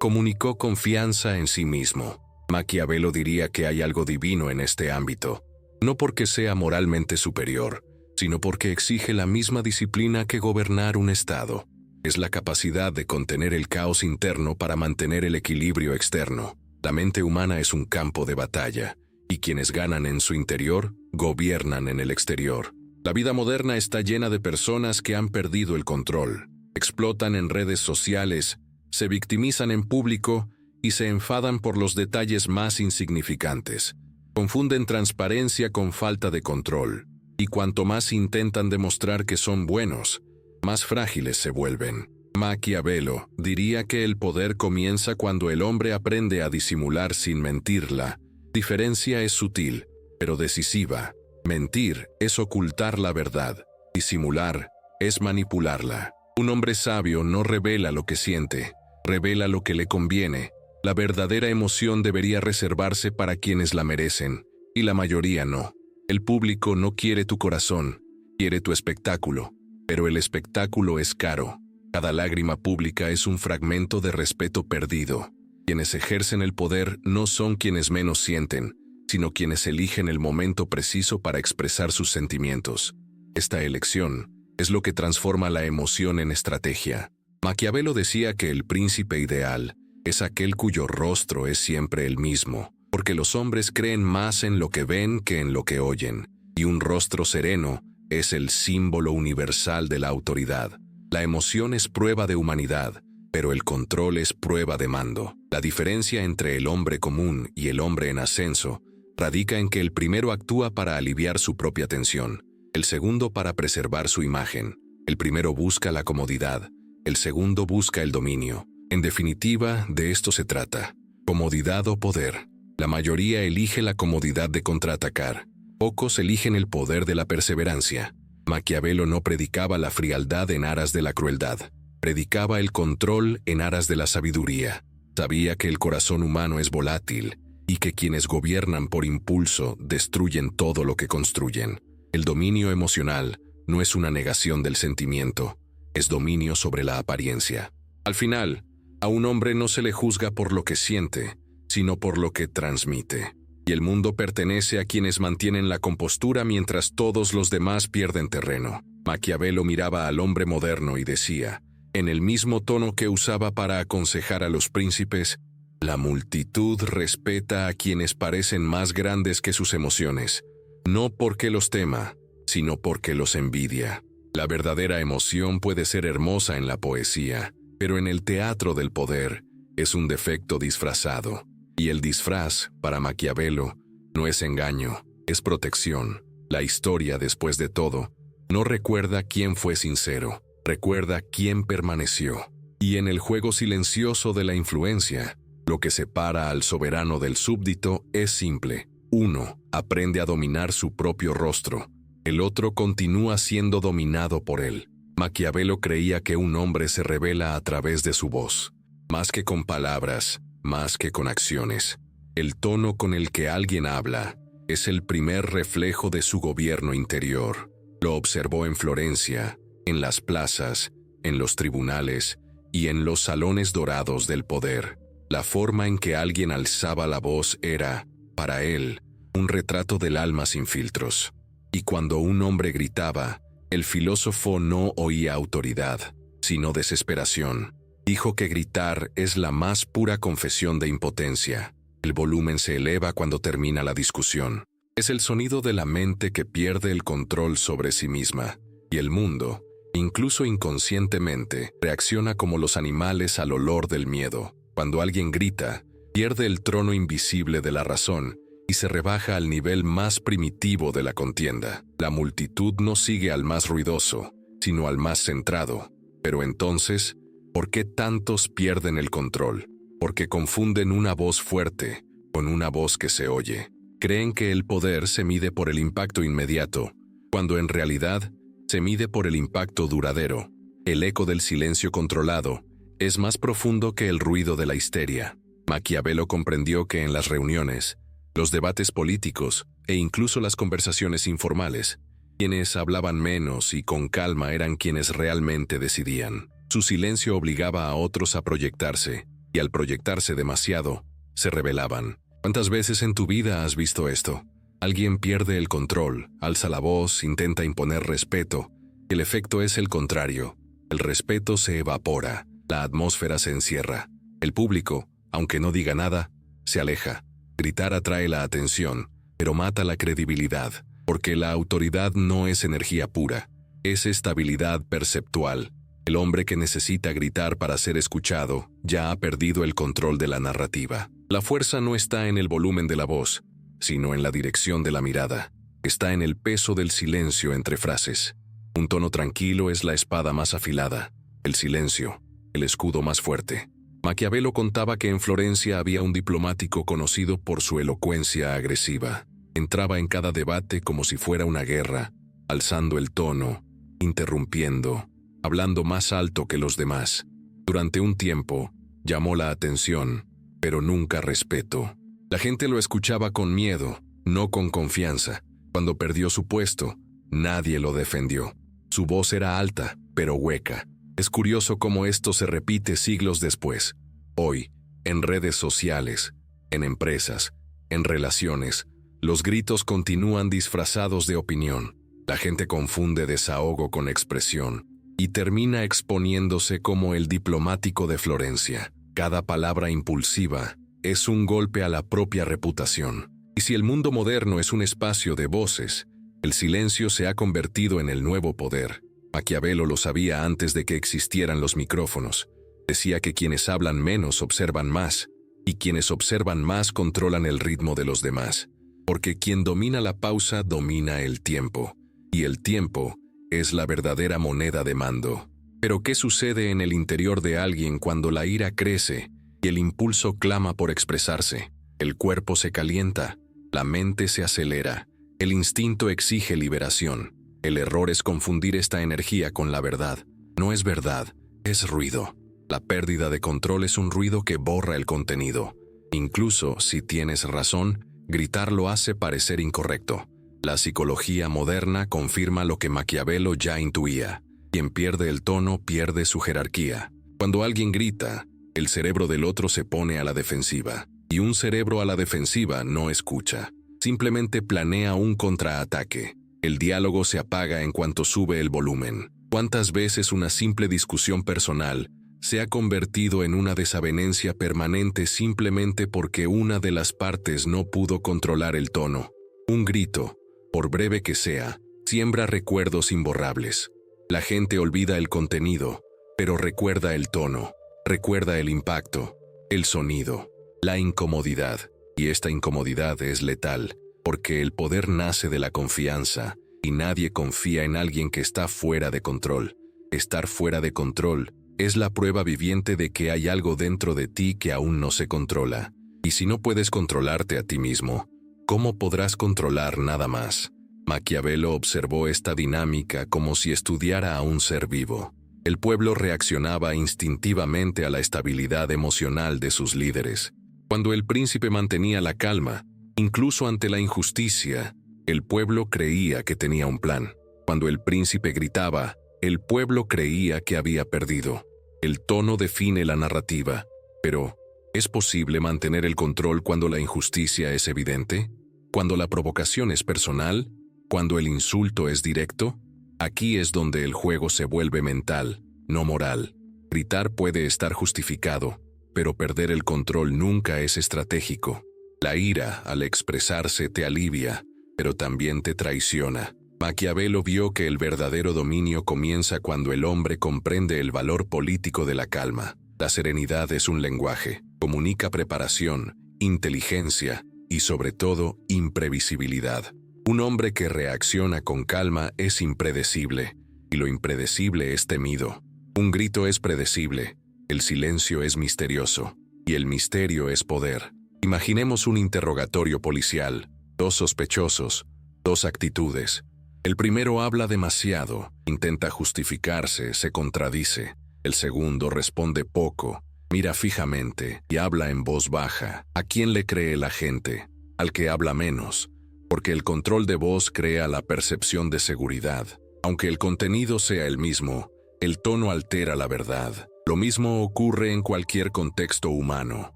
Comunicó confianza en sí mismo. Maquiavelo diría que hay algo divino en este ámbito, no porque sea moralmente superior, sino porque exige la misma disciplina que gobernar un estado. Es la capacidad de contener el caos interno para mantener el equilibrio externo. La mente humana es un campo de batalla, y quienes ganan en su interior, gobiernan en el exterior. La vida moderna está llena de personas que han perdido el control, explotan en redes sociales, se victimizan en público y se enfadan por los detalles más insignificantes. Confunden transparencia con falta de control, y cuanto más intentan demostrar que son buenos, más frágiles se vuelven. Maquiavelo diría que el poder comienza cuando el hombre aprende a disimular sin mentir. La diferencia es sutil, pero decisiva. Mentir es ocultar la verdad. Disimular es manipularla. Un hombre sabio no revela lo que siente, revela lo que le conviene. La verdadera emoción debería reservarse para quienes la merecen, y la mayoría no. El público no quiere tu corazón, quiere tu espectáculo, pero el espectáculo es caro. Cada lágrima pública es un fragmento de respeto perdido. Quienes ejercen el poder no son quienes menos sienten, sino quienes eligen el momento preciso para expresar sus sentimientos. Esta elección es lo que transforma la emoción en estrategia. Maquiavelo decía que el príncipe ideal es aquel cuyo rostro es siempre el mismo, porque los hombres creen más en lo que ven que en lo que oyen, y un rostro sereno es el símbolo universal de la autoridad. La emoción es prueba de humanidad, pero el control es prueba de mando. La diferencia entre el hombre común y el hombre en ascenso radica en que el primero actúa para aliviar su propia tensión, el segundo para preservar su imagen. El primero busca la comodidad, el segundo busca el dominio. En definitiva, de esto se trata. Comodidad o poder. La mayoría elige la comodidad de contraatacar. Pocos eligen el poder de la perseverancia. Maquiavelo no predicaba la frialdad en aras de la crueldad. Predicaba el control en aras de la sabiduría. Sabía que el corazón humano es volátil y que quienes gobiernan por impulso destruyen todo lo que construyen. El dominio emocional no es una negación del sentimiento, es dominio sobre la apariencia. Al final, a un hombre no se le juzga por lo que siente, sino por lo que transmite. Y el mundo pertenece a quienes mantienen la compostura mientras todos los demás pierden terreno. Maquiavelo miraba al hombre moderno y decía, en el mismo tono que usaba para aconsejar a los príncipes, la multitud respeta a quienes parecen más grandes que sus emociones, no porque los tema, sino porque los envidia. La verdadera emoción puede ser hermosa en la poesía, pero en el teatro del poder es un defecto disfrazado. Y el disfraz, para Maquiavelo, no es engaño, es protección. La historia, después de todo, no recuerda quién fue sincero, recuerda quién permaneció. Y en el juego silencioso de la influencia, lo que separa al soberano del súbdito es simple. Uno aprende a dominar su propio rostro, el otro continúa siendo dominado por él. Maquiavelo creía que un hombre se revela a través de su voz, más que con palabras, más que con acciones. El tono con el que alguien habla es el primer reflejo de su gobierno interior. Lo observó en Florencia, en las plazas, en los tribunales y en los salones dorados del poder. La forma en que alguien alzaba la voz era, para él, un retrato del alma sin filtros. Y cuando un hombre gritaba, el filósofo no oía autoridad, sino desesperación. Dijo que gritar es la más pura confesión de impotencia. El volumen se eleva cuando termina la discusión. Es el sonido de la mente que pierde el control sobre sí misma. Y el mundo, incluso inconscientemente, reacciona como los animales al olor del miedo. Cuando alguien grita, pierde el trono invisible de la razón y se rebaja al nivel más primitivo de la contienda. La multitud no sigue al más ruidoso, sino al más centrado. Pero entonces, ¿por qué tantos pierden el control? Porque confunden una voz fuerte con una voz que se oye. Creen que el poder se mide por el impacto inmediato, cuando en realidad se mide por el impacto duradero. El eco del silencio controlado es más profundo que el ruido de la histeria. Maquiavelo comprendió que en las reuniones, los debates políticos e incluso las conversaciones informales, quienes hablaban menos y con calma eran quienes realmente decidían. Su silencio obligaba a otros a proyectarse, y al proyectarse demasiado, se rebelaban. ¿Cuántas veces en tu vida has visto esto? Alguien pierde el control, alza la voz, intenta imponer respeto. El efecto es el contrario. El respeto se evapora, la atmósfera se encierra. El público, aunque no diga nada, se aleja. Gritar atrae la atención, pero mata la credibilidad, porque la autoridad no es energía pura, es estabilidad perceptual. El hombre que necesita gritar para ser escuchado ya ha perdido el control de la narrativa. La fuerza no está en el volumen de la voz, sino en la dirección de la mirada. Está en el peso del silencio entre frases. Un tono tranquilo es la espada más afilada, el silencio, el escudo más fuerte. Maquiavelo contaba que en Florencia había un diplomático conocido por su elocuencia agresiva. Entraba en cada debate como si fuera una guerra, alzando el tono, interrumpiendo, hablando más alto que los demás. Durante un tiempo, llamó la atención, pero nunca respeto. La gente lo escuchaba con miedo, no con confianza. Cuando perdió su puesto, nadie lo defendió. Su voz era alta, pero hueca. Es curioso cómo esto se repite siglos después. Hoy, en redes sociales, en empresas, en relaciones, los gritos continúan disfrazados de opinión. La gente confunde desahogo con expresión y termina exponiéndose como el diplomático de Florencia. Cada palabra impulsiva es un golpe a la propia reputación. Y si el mundo moderno es un espacio de voces, el silencio se ha convertido en el nuevo poder. Maquiavelo lo sabía antes de que existieran los micrófonos. Decía que quienes hablan menos observan más, y quienes observan más controlan el ritmo de los demás. Porque quien domina la pausa domina el tiempo, y el tiempo es la verdadera moneda de mando. Pero ¿qué sucede en el interior de alguien cuando la ira crece y el impulso clama por expresarse? El cuerpo se calienta, la mente se acelera, el instinto exige liberación. El error es confundir esta energía con la verdad. No es verdad, es ruido. La pérdida de control es un ruido que borra el contenido. Incluso si tienes razón, gritar lo hace parecer incorrecto. La psicología moderna confirma lo que Maquiavelo ya intuía. Quien pierde el tono pierde su jerarquía. Cuando alguien grita, el cerebro del otro se pone a la defensiva. Y un cerebro a la defensiva no escucha. Simplemente planea un contraataque. El diálogo se apaga en cuanto sube el volumen. ¿Cuántas veces una simple discusión personal se ha convertido en una desavenencia permanente simplemente porque una de las partes no pudo controlar el tono? Un grito, por breve que sea, siembra recuerdos imborrables. La gente olvida el contenido, pero recuerda el tono, recuerda el impacto, el sonido, la incomodidad. Y esta incomodidad es letal, porque el poder nace de la confianza, y nadie confía en alguien que está fuera de control. Estar fuera de control es la prueba viviente de que hay algo dentro de ti que aún no se controla. Y si no puedes controlarte a ti mismo, ¿cómo podrás controlar nada más? Maquiavelo observó esta dinámica como si estudiara a un ser vivo. El pueblo reaccionaba instintivamente a la estabilidad emocional de sus líderes. Cuando el príncipe mantenía la calma, incluso ante la injusticia, el pueblo creía que tenía un plan. Cuando el príncipe gritaba, el pueblo creía que había perdido. El tono define la narrativa, pero ¿es posible mantener el control cuando la injusticia es evidente? ¿Cuando la provocación es personal? ¿Cuando el insulto es directo? Aquí es donde el juego se vuelve mental, no moral. Gritar puede estar justificado, pero perder el control nunca es estratégico. La ira, al expresarse, te alivia, pero también te traiciona. Maquiavelo vio que el verdadero dominio comienza cuando el hombre comprende el valor político de la calma. La serenidad es un lenguaje, comunica preparación, inteligencia y, sobre todo, imprevisibilidad. Un hombre que reacciona con calma es impredecible, y lo impredecible es temido. Un grito es predecible, el silencio es misterioso, y el misterio es poder. Imaginemos un interrogatorio policial, dos sospechosos, dos actitudes. El primero habla demasiado, intenta justificarse, se contradice. El segundo responde poco, mira fijamente y habla en voz baja. ¿A quién le cree la gente? Al que habla menos, porque el control de voz crea la percepción de seguridad. Aunque el contenido sea el mismo, el tono altera la verdad. Lo mismo ocurre en cualquier contexto humano.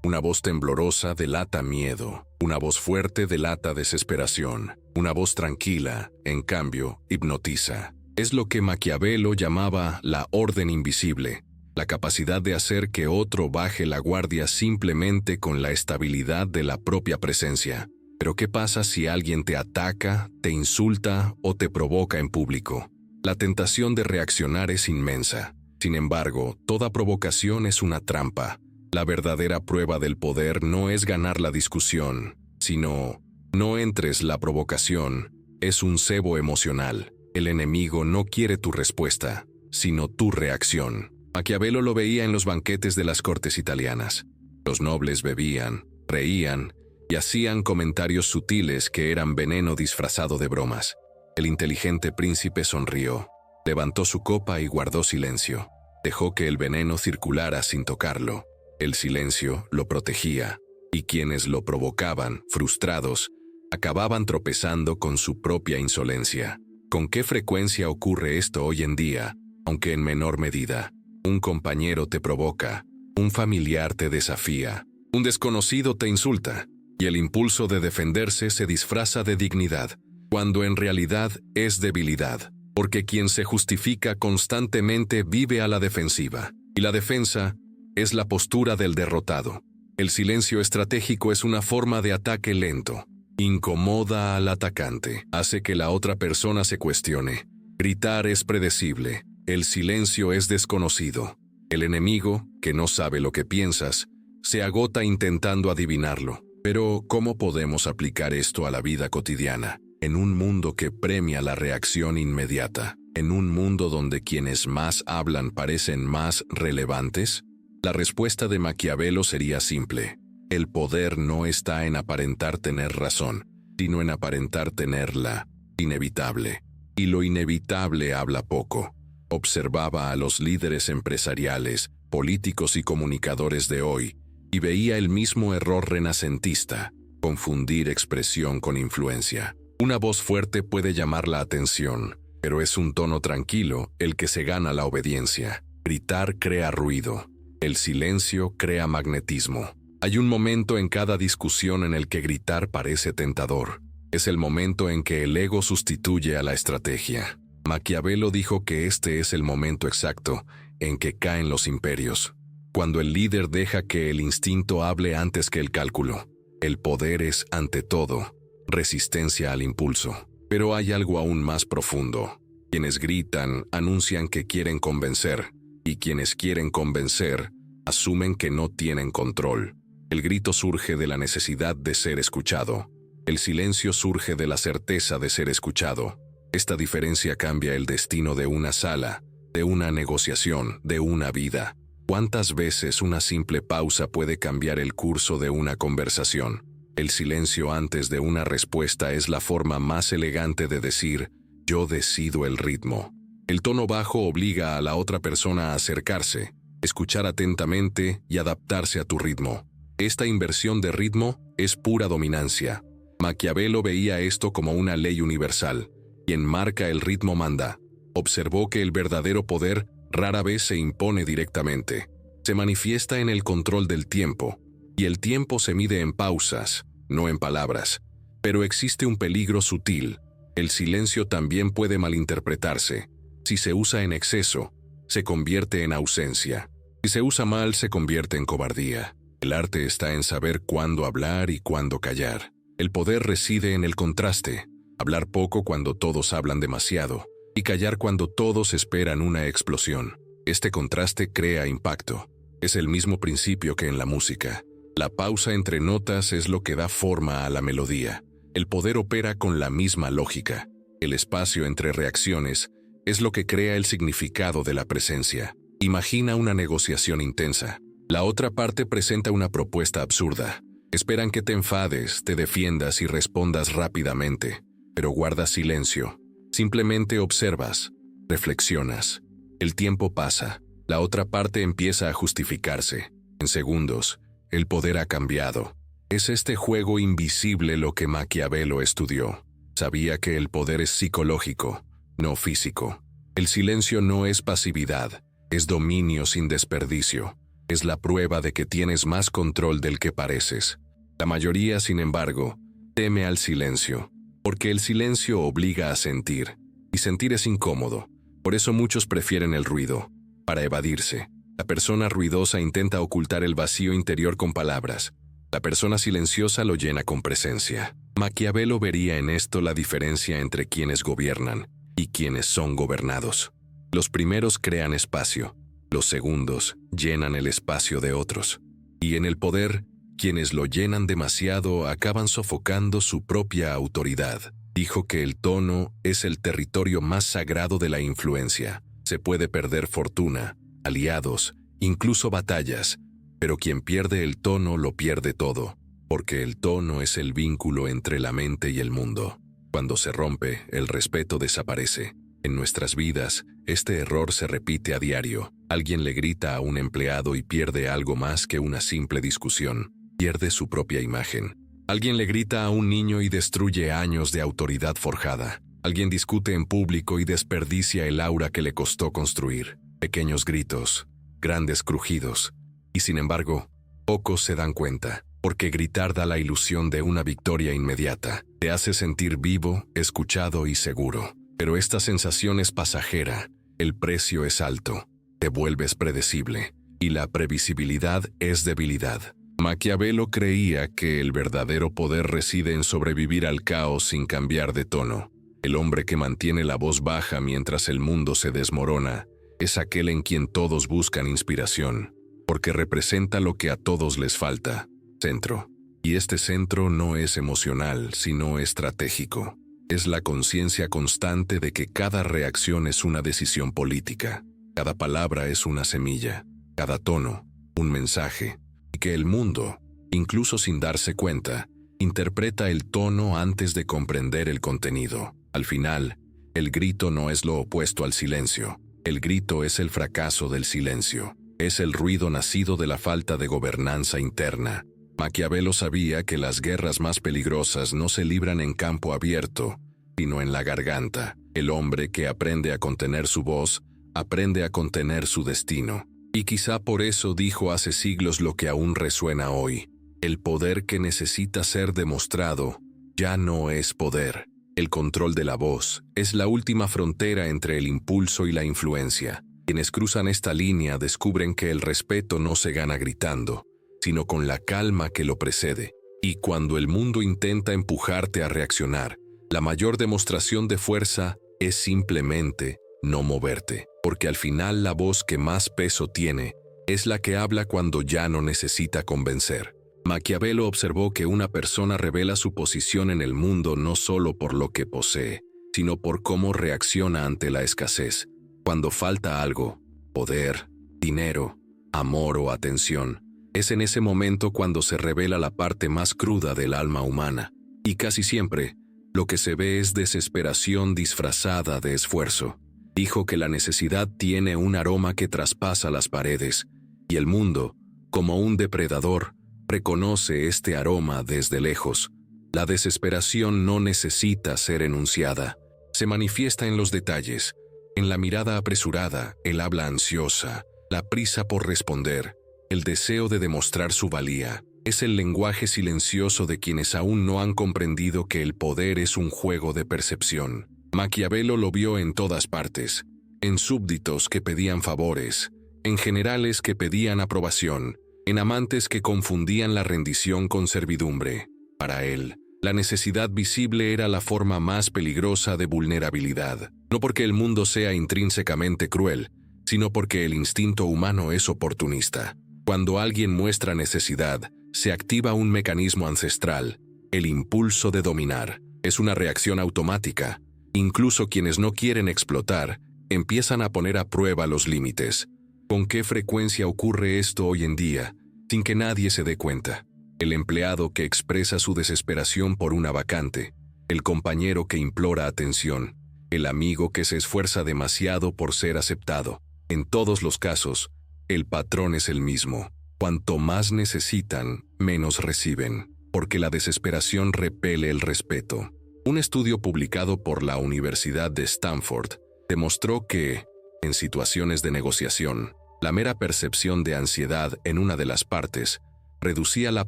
Una voz temblorosa delata miedo, una voz fuerte delata desesperación, una voz tranquila, en cambio, hipnotiza. Es lo que Maquiavelo llamaba la orden invisible, la capacidad de hacer que otro baje la guardia simplemente con la estabilidad de la propia presencia. Pero ¿qué pasa si alguien te ataca, te insulta o te provoca en público? La tentación de reaccionar es inmensa. Sin embargo, toda provocación es una trampa. La verdadera prueba del poder no es ganar la discusión, sino, no entres la provocación, es un cebo emocional. El enemigo no quiere tu respuesta, sino tu reacción. Maquiavelo lo veía en los banquetes de las cortes italianas. Los nobles bebían, reían y hacían comentarios sutiles que eran veneno disfrazado de bromas. El inteligente príncipe sonrió, levantó su copa y guardó silencio. Dejó que el veneno circulara sin tocarlo. El silencio lo protegía, y quienes lo provocaban, frustrados, acababan tropezando con su propia insolencia. ¿Con qué frecuencia ocurre esto hoy en día, aunque en menor medida? Un compañero te provoca, un familiar te desafía, un desconocido te insulta, y el impulso de defenderse se disfraza de dignidad, cuando en realidad es debilidad, porque quien se justifica constantemente vive a la defensiva, y la defensa es la postura del derrotado. El silencio estratégico es una forma de ataque lento. Incomoda al atacante, hace que la otra persona se cuestione. Gritar es predecible, el silencio es desconocido. El enemigo, que no sabe lo que piensas, se agota intentando adivinarlo. Pero, ¿cómo podemos aplicar esto a la vida cotidiana? En un mundo que premia la reacción inmediata, en un mundo donde quienes más hablan parecen más relevantes, la respuesta de Maquiavelo sería simple. El poder no está en aparentar tener razón, sino en aparentar tenerla. Inevitable. Y lo inevitable habla poco. Observaba a los líderes empresariales, políticos y comunicadores de hoy, y veía el mismo error renacentista, confundir expresión con influencia. Una voz fuerte puede llamar la atención, pero es un tono tranquilo el que se gana la obediencia. Gritar crea ruido. El silencio crea magnetismo. Hay un momento en cada discusión en el que gritar parece tentador. Es el momento en que el ego sustituye a la estrategia. Maquiavelo dijo que este es el momento exacto en que caen los imperios, cuando el líder deja que el instinto hable antes que el cálculo. El poder es, ante todo, resistencia al impulso. Pero hay algo aún más profundo. Quienes gritan anuncian que quieren convencer, y quienes quieren convencer asumen que no tienen control. El grito surge de la necesidad de ser escuchado. El silencio surge de la certeza de ser escuchado. Esta diferencia cambia el destino de una sala, de una negociación, de una vida. ¿Cuántas veces una simple pausa puede cambiar el curso de una conversación? El silencio antes de una respuesta es la forma más elegante de decir, yo decido el ritmo. El tono bajo obliga a la otra persona a acercarse, escuchar atentamente y adaptarse a tu ritmo. Esta inversión de ritmo es pura dominancia. Maquiavelo veía esto como una ley universal. Quien marca el ritmo manda. Observó que el verdadero poder rara vez se impone directamente. Se manifiesta en el control del tiempo, y el tiempo se mide en pausas, no en palabras. Pero existe un peligro sutil. El silencio también puede malinterpretarse. Si se usa en exceso, se convierte en ausencia. Si se usa mal, se convierte en cobardía. El arte está en saber cuándo hablar y cuándo callar. El poder reside en el contraste, hablar poco cuando todos hablan demasiado, y callar cuando todos esperan una explosión. Este contraste crea impacto. Es el mismo principio que en la música. La pausa entre notas es lo que da forma a la melodía. El poder opera con la misma lógica. El espacio entre reacciones es lo que crea el significado de la presencia. Imagina una negociación intensa. La otra parte presenta una propuesta absurda. Esperan que te enfades, te defiendas y respondas rápidamente, pero guardas silencio. Simplemente observas, reflexionas. El tiempo pasa. La otra parte empieza a justificarse. En segundos, el poder ha cambiado. Es este juego invisible lo que Maquiavelo estudió. Sabía que el poder es psicológico, no físico. El silencio no es pasividad, es dominio sin desperdicio. Es la prueba de que tienes más control del que pareces. La mayoría, sin embargo, teme al silencio, porque el silencio obliga a sentir, y sentir es incómodo. Por eso muchos prefieren el ruido, para evadirse. La persona ruidosa intenta ocultar el vacío interior con palabras. La persona silenciosa lo llena con presencia. Maquiavelo vería en esto la diferencia entre quienes gobiernan y quienes son gobernados. Los primeros crean espacio, los segundos llenan el espacio de otros. Y en el poder, quienes lo llenan demasiado acaban sofocando su propia autoridad. Dijo que el tono es el territorio más sagrado de la influencia. Se puede perder fortuna, aliados, incluso batallas, pero quien pierde el tono lo pierde todo, porque el tono es el vínculo entre la mente y el mundo. Cuando se rompe, el respeto desaparece. En nuestras vidas, este error se repite a diario. Alguien le grita a un empleado y pierde algo más que una simple discusión. Pierde su propia imagen. Alguien le grita a un niño y destruye años de autoridad forjada. Alguien discute en público y desperdicia el aura que le costó construir. Pequeños gritos, grandes crujidos. Y sin embargo, pocos se dan cuenta, porque gritar da la ilusión de una victoria inmediata. Te hace sentir vivo, escuchado y seguro. Pero esta sensación es pasajera. El precio es alto. Te vuelves predecible. Y la previsibilidad es debilidad. Maquiavelo creía que el verdadero poder reside en sobrevivir al caos sin cambiar de tono. El hombre que mantiene la voz baja mientras el mundo se desmorona es aquel en quien todos buscan inspiración, porque representa lo que a todos les falta, centro. Y este centro no es emocional, sino estratégico. Es la conciencia constante de que cada reacción es una decisión política, cada palabra es una semilla, cada tono, un mensaje, y que el mundo, incluso sin darse cuenta, interpreta el tono antes de comprender el contenido. Al final, el grito no es lo opuesto al silencio. El grito es el fracaso del silencio. Es el ruido nacido de la falta de gobernanza interna. Maquiavelo sabía que las guerras más peligrosas no se libran en campo abierto, sino en la garganta. El hombre que aprende a contener su voz, aprende a contener su destino. Y quizá por eso dijo hace siglos lo que aún resuena hoy. El poder que necesita ser demostrado ya no es poder. El control de la voz es la última frontera entre el impulso y la influencia. Quienes cruzan esta línea descubren que el respeto no se gana gritando, sino con la calma que lo precede. Y cuando el mundo intenta empujarte a reaccionar, la mayor demostración de fuerza es simplemente no moverte, porque al final la voz que más peso tiene es la que habla cuando ya no necesita convencer. Maquiavelo observó que una persona revela su posición en el mundo no solo por lo que posee, sino por cómo reacciona ante la escasez. Cuando falta algo, poder, dinero, amor o atención, es en ese momento cuando se revela la parte más cruda del alma humana. Y casi siempre, lo que se ve es desesperación disfrazada de esfuerzo. Dijo que la necesidad tiene un aroma que traspasa las paredes, y el mundo, como un depredador, reconoce este aroma desde lejos. La desesperación no necesita ser enunciada. Se manifiesta en los detalles, en la mirada apresurada, el habla ansiosa, la prisa por responder, el deseo de demostrar su valía. Es el lenguaje silencioso de quienes aún no han comprendido que el poder es un juego de percepción. Maquiavelo lo vio en todas partes, en súbditos que pedían favores, en generales que pedían aprobación, en amantes que confundían la rendición con servidumbre. Para él, la necesidad visible era la forma más peligrosa de vulnerabilidad, no porque el mundo sea intrínsecamente cruel, sino porque el instinto humano es oportunista. Cuando alguien muestra necesidad, se activa un mecanismo ancestral, el impulso de dominar. Es una reacción automática. Incluso quienes no quieren explotar, empiezan a poner a prueba los límites. ¿Con qué frecuencia ocurre esto hoy en día, sin que nadie se dé cuenta? El empleado que expresa su desesperación por una vacante, el compañero que implora atención, el amigo que se esfuerza demasiado por ser aceptado. En todos los casos, el patrón es el mismo. Cuanto más necesitan, menos reciben, porque la desesperación repele el respeto. Un estudio publicado por la Universidad de Stanford demostró que, en situaciones de negociación, la mera percepción de ansiedad en una de las partes reducía la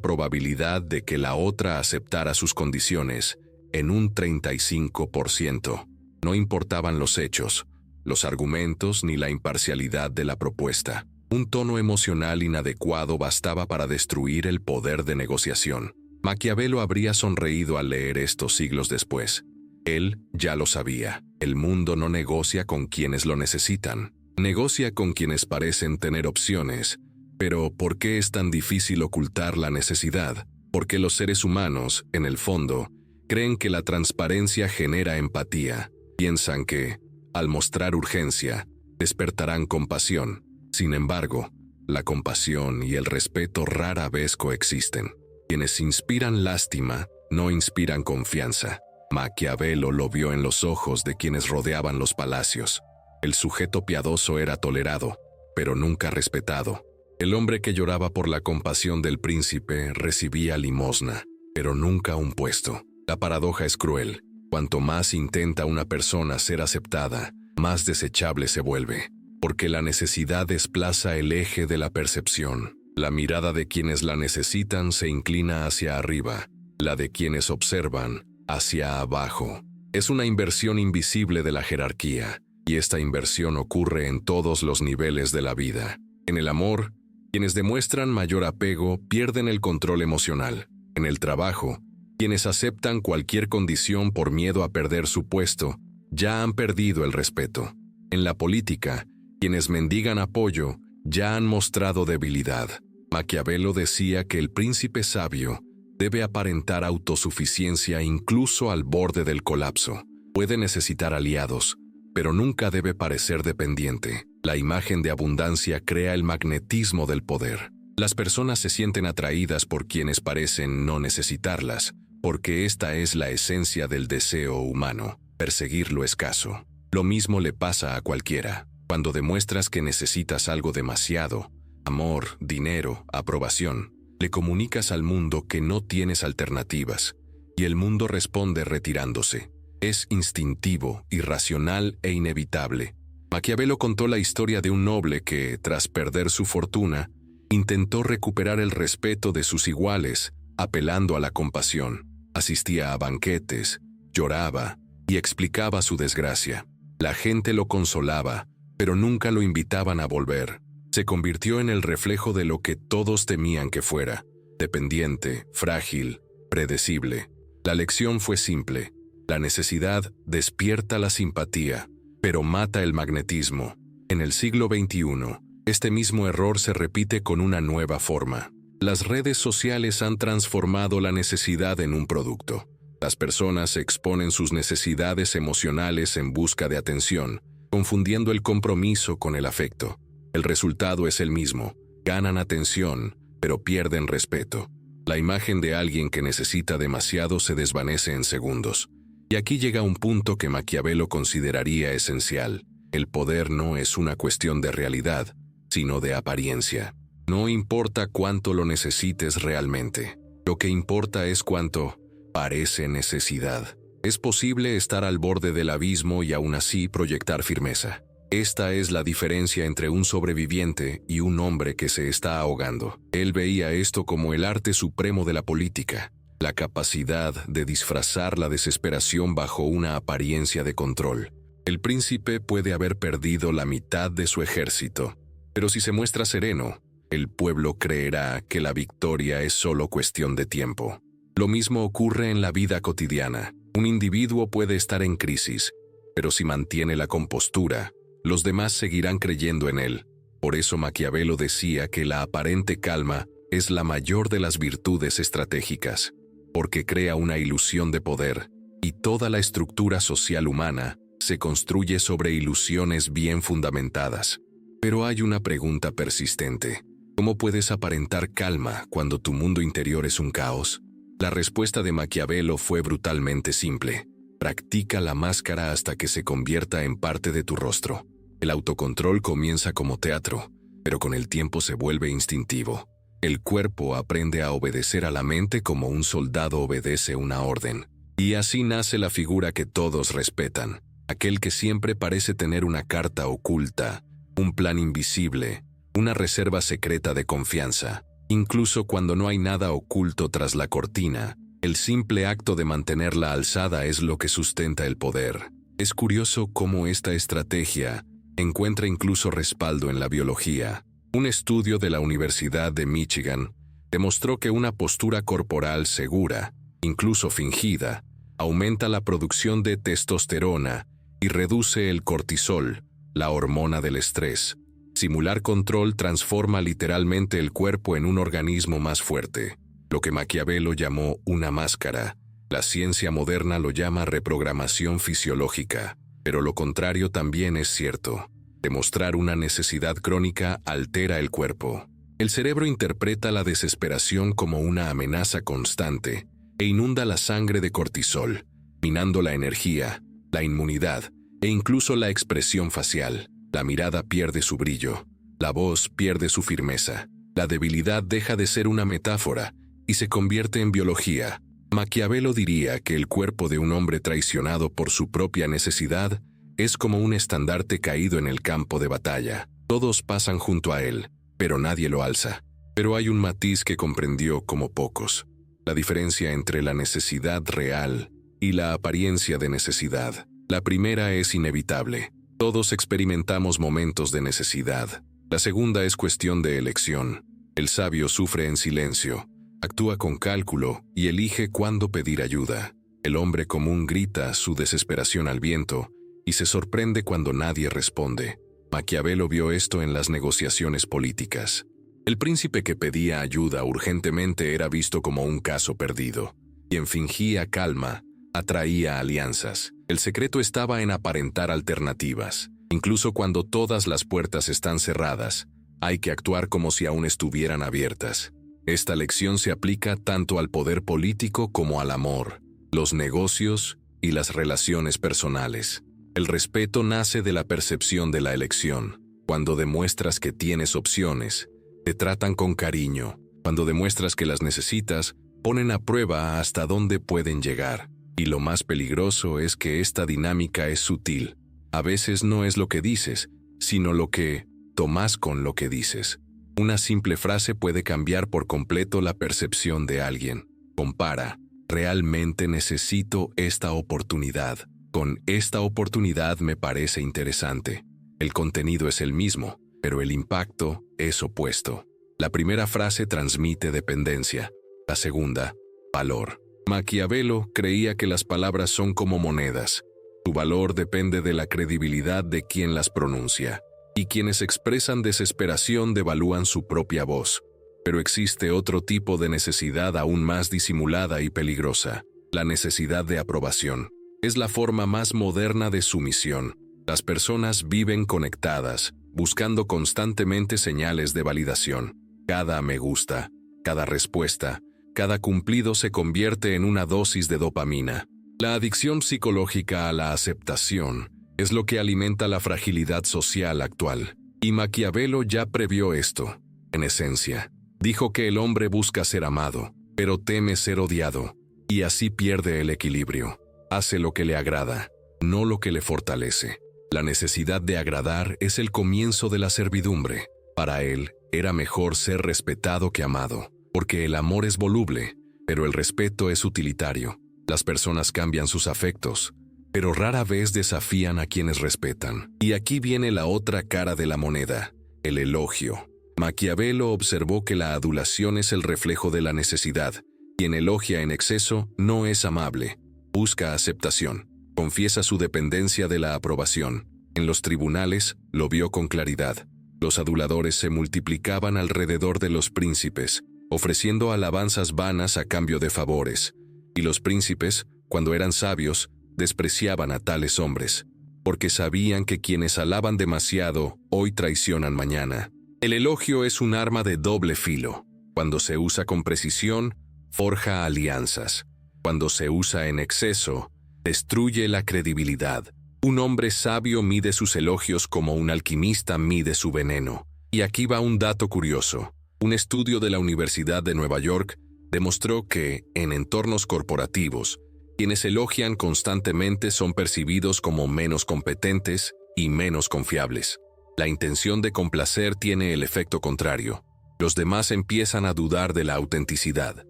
probabilidad de que la otra aceptara sus condiciones en un 35%. No importaban los hechos, los argumentos ni la imparcialidad de la propuesta. Un tono emocional inadecuado bastaba para destruir el poder de negociación. Maquiavelo habría sonreído al leer esto siglos después. Él ya lo sabía. El mundo no negocia con quienes lo necesitan. Negocia con quienes parecen tener opciones. Pero ¿por qué es tan difícil ocultar la necesidad? Porque los seres humanos, en el fondo, creen que la transparencia genera empatía. Piensan que, al mostrar urgencia, despertarán compasión. Sin embargo, la compasión y el respeto rara vez coexisten. Quienes inspiran lástima no inspiran confianza. Maquiavelo lo vio en los ojos de quienes rodeaban los palacios. El sujeto piadoso era tolerado, pero nunca respetado. El hombre que lloraba por la compasión del príncipe recibía limosna, pero nunca un puesto. La paradoja es cruel. Cuanto más intenta una persona ser aceptada, más desechable se vuelve, porque la necesidad desplaza el eje de la percepción. La mirada de quienes la necesitan se inclina hacia arriba, la de quienes observan hacia abajo. Es una inversión invisible de la jerarquía, y esta inversión ocurre en todos los niveles de la vida. En el amor, quienes demuestran mayor apego pierden el control emocional. En el trabajo, quienes aceptan cualquier condición por miedo a perder su puesto, ya han perdido el respeto. En la política, quienes mendigan apoyo, ya han mostrado debilidad. Maquiavelo decía que el príncipe sabio debe aparentar autosuficiencia incluso al borde del colapso. Puede necesitar aliados, pero nunca debe parecer dependiente. La imagen de abundancia crea el magnetismo del poder. Las personas se sienten atraídas por quienes parecen no necesitarlas, porque esta es la esencia del deseo humano, perseguir lo escaso. Lo mismo le pasa a cualquiera. Cuando demuestras que necesitas algo demasiado, amor, dinero, aprobación, le comunicas al mundo que no tienes alternativas, y el mundo responde retirándose. Es instintivo, irracional e inevitable. Maquiavelo contó la historia de un noble que, tras perder su fortuna, intentó recuperar el respeto de sus iguales, apelando a la compasión. Asistía a banquetes, lloraba y explicaba su desgracia. La gente lo consolaba, pero nunca lo invitaban a volver. Se convirtió en el reflejo de lo que todos temían que fuera: dependiente, frágil, predecible. La lección fue simple: la necesidad despierta la simpatía, pero mata el magnetismo. En el siglo XXI, este mismo error se repite con una nueva forma. Las redes sociales han transformado la necesidad en un producto. Las personas exponen sus necesidades emocionales en busca de atención, confundiendo el compromiso con el afecto. El resultado es el mismo: ganan atención, pero pierden respeto. La imagen de alguien que necesita demasiado se desvanece en segundos. Y aquí llega un punto que Maquiavelo consideraría esencial. El poder no es una cuestión de realidad, sino de apariencia. No importa cuánto lo necesites realmente. Lo que importa es cuánto parece necesidad. Es posible estar al borde del abismo y aún así proyectar firmeza. Esta es la diferencia entre un sobreviviente y un hombre que se está ahogando. Él veía esto como el arte supremo de la política, la capacidad de disfrazar la desesperación bajo una apariencia de control. El príncipe puede haber perdido la mitad de su ejército, pero si se muestra sereno, el pueblo creerá que la victoria es solo cuestión de tiempo. Lo mismo ocurre en la vida cotidiana. Un individuo puede estar en crisis, pero si mantiene la compostura, los demás seguirán creyendo en él. Por eso Maquiavelo decía que la aparente calma es la mayor de las virtudes estratégicas, porque crea una ilusión de poder, y toda la estructura social humana se construye sobre ilusiones bien fundamentadas. Pero hay una pregunta persistente. ¿Cómo puedes aparentar calma cuando tu mundo interior es un caos? La respuesta de Maquiavelo fue brutalmente simple. Practica la máscara hasta que se convierta en parte de tu rostro. El autocontrol comienza como teatro, pero con el tiempo se vuelve instintivo. El cuerpo aprende a obedecer a la mente como un soldado obedece una orden. Y así nace la figura que todos respetan, aquel que siempre parece tener una carta oculta, un plan invisible, una reserva secreta de confianza. Incluso cuando no hay nada oculto tras la cortina, el simple acto de mantenerla alzada es lo que sustenta el poder. Es curioso cómo esta estrategia encuentra incluso respaldo en la biología. Un estudio de la Universidad de Michigan demostró que una postura corporal segura, incluso fingida, aumenta la producción de testosterona y reduce el cortisol, la hormona del estrés. Simular control transforma literalmente el cuerpo en un organismo más fuerte, lo que Maquiavelo llamó una máscara. La ciencia moderna lo llama reprogramación fisiológica, pero lo contrario también es cierto. Demostrar una necesidad crónica altera el cuerpo. El cerebro interpreta la desesperación como una amenaza constante e inunda la sangre de cortisol, minando la energía, la inmunidad e incluso la expresión facial. La mirada pierde su brillo, la voz pierde su firmeza, la debilidad deja de ser una metáfora y se convierte en biología. Maquiavelo diría que el cuerpo de un hombre traicionado por su propia necesidad es como un estandarte caído en el campo de batalla. Todos pasan junto a él, pero nadie lo alza. Pero hay un matiz que comprendió como pocos: la diferencia entre la necesidad real y la apariencia de necesidad. La primera es inevitable. Todos experimentamos momentos de necesidad. La segunda es cuestión de elección. El sabio sufre en silencio, actúa con cálculo y elige cuándo pedir ayuda. El hombre común grita su desesperación al viento y se sorprende cuando nadie responde. Maquiavelo vio esto en las negociaciones políticas. El príncipe que pedía ayuda urgentemente era visto como un caso perdido. Quien fingía calma atraía alianzas. El secreto estaba en aparentar alternativas. Incluso cuando todas las puertas están cerradas, hay que actuar como si aún estuvieran abiertas. Esta lección se aplica tanto al poder político como al amor, los negocios y las relaciones personales. El respeto nace de la percepción de la elección. Cuando demuestras que tienes opciones, te tratan con cariño. Cuando demuestras que las necesitas, ponen a prueba hasta dónde pueden llegar. Y lo más peligroso es que esta dinámica es sutil. A veces no es lo que dices, sino lo que tomas con lo que dices. Una simple frase puede cambiar por completo la percepción de alguien. Compara: realmente necesito esta oportunidad. Con esta oportunidad me parece interesante. El contenido es el mismo, pero el impacto es opuesto. La primera frase transmite dependencia, la segunda, valor. Maquiavelo creía que las palabras son como monedas. Su valor depende de la credibilidad de quien las pronuncia, y quienes expresan desesperación devalúan su propia voz. Pero existe otro tipo de necesidad aún más disimulada y peligrosa: la necesidad de aprobación. Es la forma más moderna de sumisión. Las personas viven conectadas, buscando constantemente señales de validación. Cada me gusta, cada respuesta, cada cumplido se convierte en una dosis de dopamina. La adicción psicológica a la aceptación es lo que alimenta la fragilidad social actual. Y Maquiavelo ya previó esto. En esencia, dijo que el hombre busca ser amado, pero teme ser odiado, y así pierde el equilibrio. Hace lo que le agrada, no lo que le fortalece. La necesidad de agradar es el comienzo de la servidumbre. Para él, era mejor ser respetado que amado, porque el amor es voluble, pero el respeto es utilitario. Las personas cambian sus afectos, pero rara vez desafían a quienes respetan. Y aquí viene la otra cara de la moneda: el elogio. Maquiavelo observó que la adulación es el reflejo de la necesidad. Quien elogia en exceso no es amable. Busca aceptación. Confiesa su dependencia de la aprobación. En los tribunales lo vio con claridad. Los aduladores se multiplicaban alrededor de los príncipes, ofreciendo alabanzas vanas a cambio de favores. Y los príncipes, cuando eran sabios, despreciaban a tales hombres, porque sabían que quienes alaban demasiado hoy traicionan mañana. El elogio es un arma de doble filo. Cuando se usa con precisión, forja alianzas. Cuando se usa en exceso, destruye la credibilidad. Un hombre sabio mide sus elogios como un alquimista mide su veneno. Y aquí va un dato curioso. Un estudio de la Universidad de Nueva York demostró que, en entornos corporativos, quienes elogian constantemente son percibidos como menos competentes y menos confiables. La intención de complacer tiene el efecto contrario. Los demás empiezan a dudar de la autenticidad.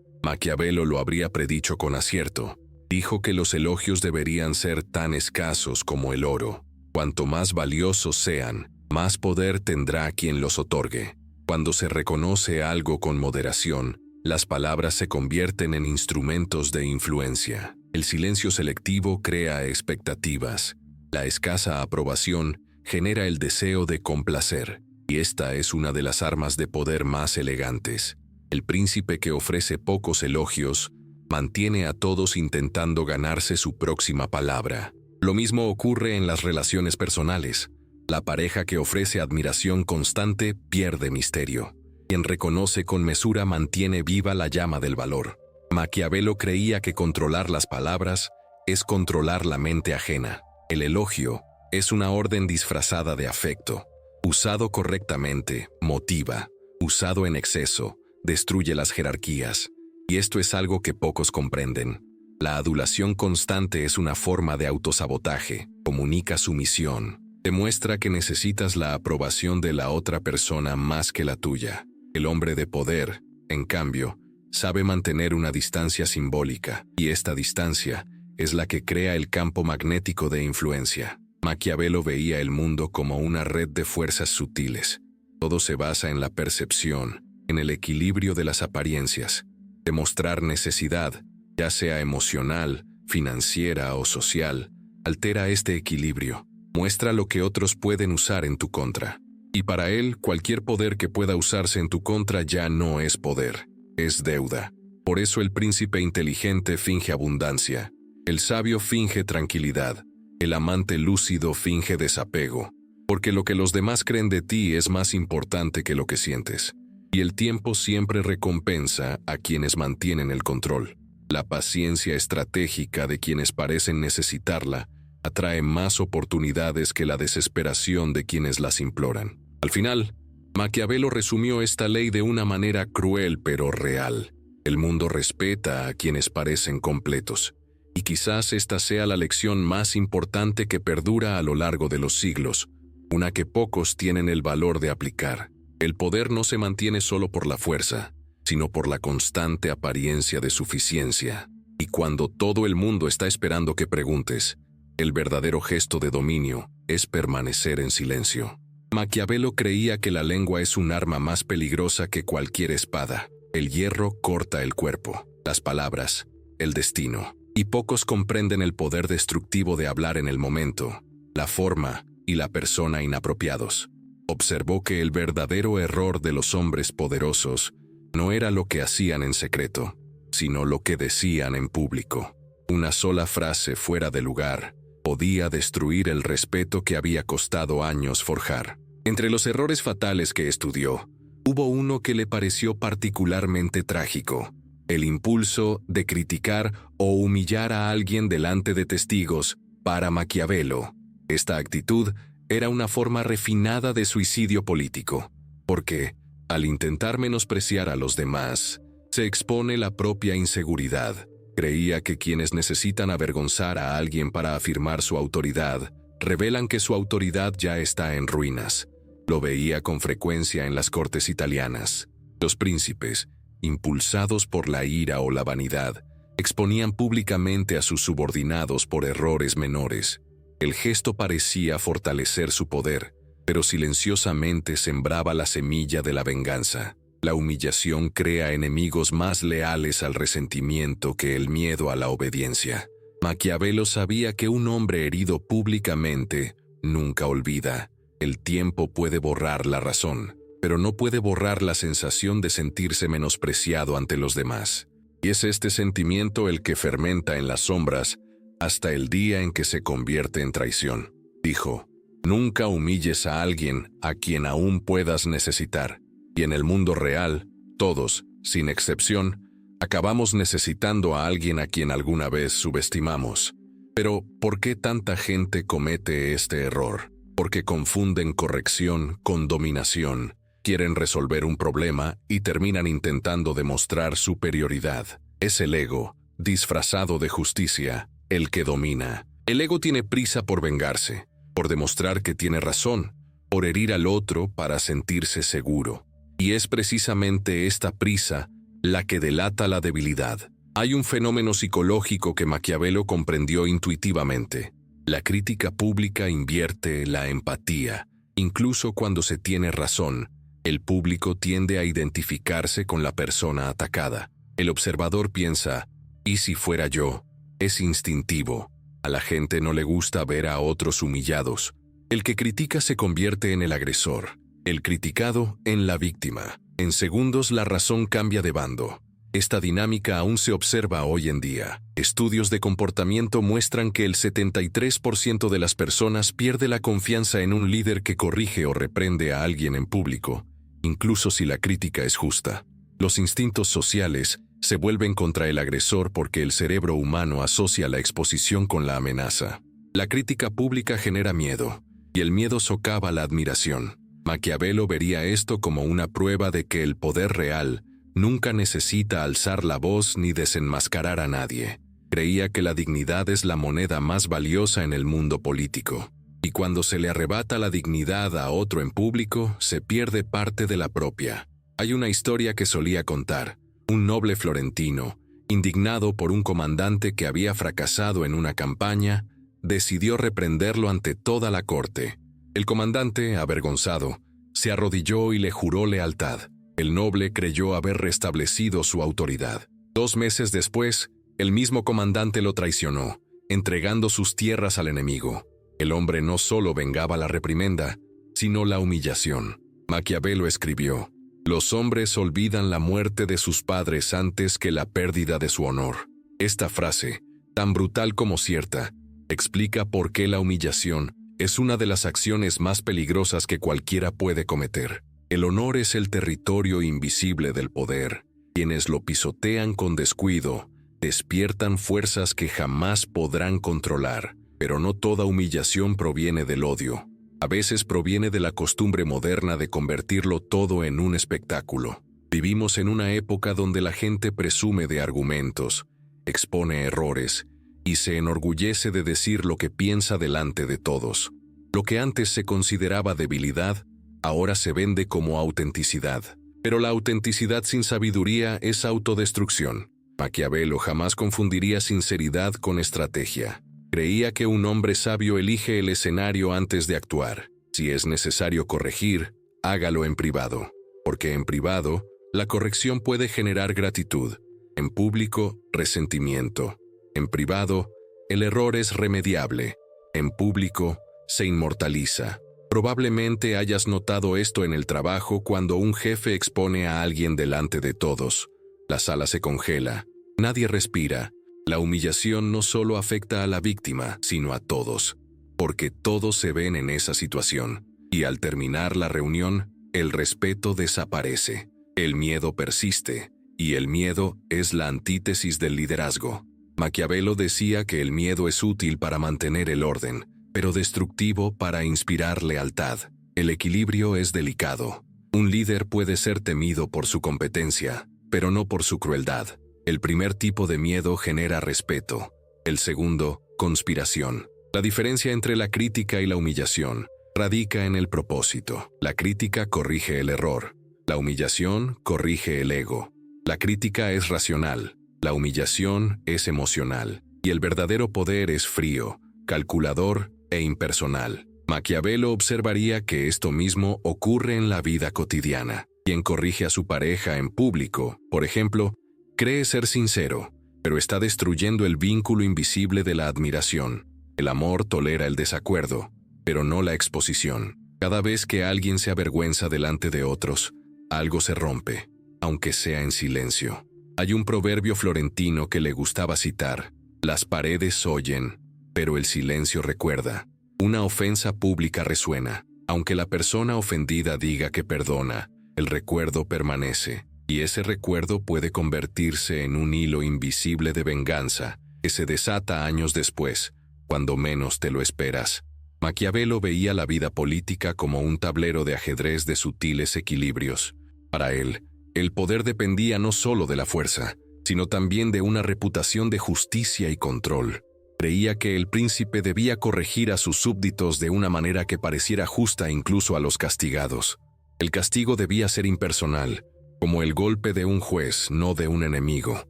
Maquiavelo lo habría predicho con acierto. Dijo que los elogios deberían ser tan escasos como el oro. Cuanto más valiosos sean, más poder tendrá quien los otorgue. Cuando se reconoce algo con moderación, las palabras se convierten en instrumentos de influencia. El silencio selectivo crea expectativas. La escasa aprobación genera el deseo de complacer, y esta es una de las armas de poder más elegantes. El príncipe que ofrece pocos elogios mantiene a todos intentando ganarse su próxima palabra. Lo mismo ocurre en las relaciones personales. La pareja que ofrece admiración constante pierde misterio. Quien reconoce con mesura mantiene viva la llama del valor. Maquiavelo creía que controlar las palabras es controlar la mente ajena. El elogio es una orden disfrazada de afecto. Usado correctamente, motiva. Usado en exceso, destruye las jerarquías. Y esto es algo que pocos comprenden. La adulación constante es una forma de autosabotaje. Comunica sumisión. Demuestra que necesitas la aprobación de la otra persona más que la tuya. El hombre de poder, en cambio, sabe mantener una distancia simbólica, y esta distancia es la que crea el campo magnético de influencia. Maquiavelo veía el mundo como una red de fuerzas sutiles. Todo se basa en la percepción, en el equilibrio de las apariencias. Demostrar necesidad, ya sea emocional, financiera o social, altera este equilibrio. Muestra lo que otros pueden usar en tu contra. Y para él, cualquier poder que pueda usarse en tu contra ya no es poder, es deuda. Por eso el príncipe inteligente finge abundancia. El sabio finge tranquilidad. El amante lúcido finge desapego. Porque lo que los demás creen de ti es más importante que lo que sientes. Y el tiempo siempre recompensa a quienes mantienen el control. La paciencia estratégica de quienes parecen necesitarla atrae más oportunidades que la desesperación de quienes las imploran. Al final, Maquiavelo resumió esta ley de una manera cruel pero real. El mundo respeta a quienes parecen completos. Y quizás esta sea la lección más importante que perdura a lo largo de los siglos, una que pocos tienen el valor de aplicar. El poder no se mantiene solo por la fuerza, sino por la constante apariencia de suficiencia. Y cuando todo el mundo está esperando que preguntes, el verdadero gesto de dominio es permanecer en silencio. Maquiavelo creía que la lengua es un arma más peligrosa que cualquier espada. El hierro corta el cuerpo, las palabras, el destino. Y pocos comprenden el poder destructivo de hablar en el momento, la forma y la persona inapropiados. Observó que el verdadero error de los hombres poderosos no era lo que hacían en secreto, sino lo que decían en público. Una sola frase fuera de lugar podía destruir el respeto que había costado años forjar. Entre los errores fatales que estudió, hubo uno que le pareció particularmente trágico: el impulso de criticar o humillar a alguien delante de testigos. Para Maquiavelo, esta actitud era una forma refinada de suicidio político, porque, al intentar menospreciar a los demás, se expone la propia inseguridad. Creía que quienes necesitan avergonzar a alguien para afirmar su autoridad, revelan que su autoridad ya está en ruinas. Lo veía con frecuencia en las cortes italianas. Los príncipes, impulsados por la ira o la vanidad, exponían públicamente a sus subordinados por errores menores. El gesto parecía fortalecer su poder, pero silenciosamente sembraba la semilla de la venganza. La humillación crea enemigos más leales al resentimiento que el miedo a la obediencia. Maquiavelo sabía que un hombre herido públicamente nunca olvida. El tiempo puede borrar la razón, pero no puede borrar la sensación de sentirse menospreciado ante los demás. Y es este sentimiento el que fermenta en las sombras hasta el día en que se convierte en traición. Dijo: nunca humilles a alguien a quien aún puedas necesitar. Y en el mundo real, todos, sin excepción, acabamos necesitando a alguien a quien alguna vez subestimamos. Pero, ¿por qué tanta gente comete este error? Porque confunden corrección con dominación, quieren resolver un problema y terminan intentando demostrar superioridad. Es el ego, disfrazado de justicia, el que domina. El ego tiene prisa por vengarse, por demostrar que tiene razón, por herir al otro para sentirse seguro. Y es precisamente esta prisa la que delata la debilidad. Hay un fenómeno psicológico que Maquiavelo comprendió intuitivamente. La crítica pública invierte la empatía. Incluso cuando se tiene razón, el público tiende a identificarse con la persona atacada. El observador piensa: ¿y si fuera yo? Es instintivo. A la gente no le gusta ver a otros humillados. El que critica se convierte en el agresor, el criticado en la víctima. En segundos la razón cambia de bando. Esta dinámica aún se observa hoy en día. Estudios de comportamiento muestran que el 73% de las personas pierde la confianza en un líder que corrige o reprende a alguien en público, incluso si la crítica es justa. Los instintos sociales se vuelven contra el agresor porque el cerebro humano asocia la exposición con la amenaza. La crítica pública genera miedo, y el miedo socava la admiración. Maquiavelo vería esto como una prueba de que el poder real nunca necesita alzar la voz ni desenmascarar a nadie. Creía que la dignidad es la moneda más valiosa en el mundo político, y cuando se le arrebata la dignidad a otro en público, se pierde parte de la propia. Hay una historia que solía contar. Un noble florentino, indignado por un comandante que había fracasado en una campaña, decidió reprenderlo ante toda la corte. El comandante, avergonzado, se arrodilló y le juró lealtad. El noble creyó haber restablecido su autoridad. 2 meses después, el mismo comandante lo traicionó, entregando sus tierras al enemigo. El hombre no solo vengaba la reprimenda, sino la humillación. Maquiavelo escribió: los hombres olvidan la muerte de sus padres antes que la pérdida de su honor. Esta frase, tan brutal como cierta, explica por qué la humillación es una de las acciones más peligrosas que cualquiera puede cometer. El honor es el territorio invisible del poder. Quienes lo pisotean con descuido despiertan fuerzas que jamás podrán controlar. Pero no toda humillación proviene del odio. A veces proviene de la costumbre moderna de convertirlo todo en un espectáculo. Vivimos en una época donde la gente presume de argumentos, expone errores y se enorgullece de decir lo que piensa delante de todos. Lo que antes se consideraba debilidad, ahora se vende como autenticidad. Pero la autenticidad sin sabiduría es autodestrucción. Maquiavelo jamás confundiría sinceridad con estrategia. Creía que un hombre sabio elige el escenario antes de actuar. Si es necesario corregir, hágalo en privado, porque en privado, la corrección puede generar gratitud. En público, resentimiento. En privado, el error es remediable. En público, se inmortaliza. Probablemente hayas notado esto en el trabajo cuando un jefe expone a alguien delante de todos. La sala se congela. Nadie respira. La humillación no solo afecta a la víctima, sino a todos, porque todos se ven en esa situación. Y al terminar la reunión, el respeto desaparece. El miedo persiste, y el miedo es la antítesis del liderazgo. Maquiavelo decía que el miedo es útil para mantener el orden, pero destructivo para inspirar lealtad. El equilibrio es delicado. Un líder puede ser temido por su competencia, pero no por su crueldad. El primer tipo de miedo genera respeto. El segundo, conspiración. La diferencia entre la crítica y la humillación radica en el propósito. La crítica corrige el error. La humillación corrige el ego. La crítica es racional. La humillación es emocional. Y el verdadero poder es frío, calculador e impersonal. Maquiavelo observaría que esto mismo ocurre en la vida cotidiana. Quien corrige a su pareja en público, por ejemplo, cree ser sincero, pero está destruyendo el vínculo invisible de la admiración. El amor tolera el desacuerdo, pero no la exposición. Cada vez que alguien se avergüenza delante de otros, algo se rompe, aunque sea en silencio. Hay un proverbio florentino que le gustaba citar: las paredes oyen, pero el silencio recuerda. Una ofensa pública resuena. Aunque la persona ofendida diga que perdona, el recuerdo permanece, y ese recuerdo puede convertirse en un hilo invisible de venganza que se desata años después, cuando menos te lo esperas. Maquiavelo veía la vida política como un tablero de ajedrez de sutiles equilibrios. Para él, el poder dependía no solo de la fuerza, sino también de una reputación de justicia y control. Creía que el príncipe debía corregir a sus súbditos de una manera que pareciera justa incluso a los castigados. El castigo debía ser impersonal, como el golpe de un juez, no de un enemigo.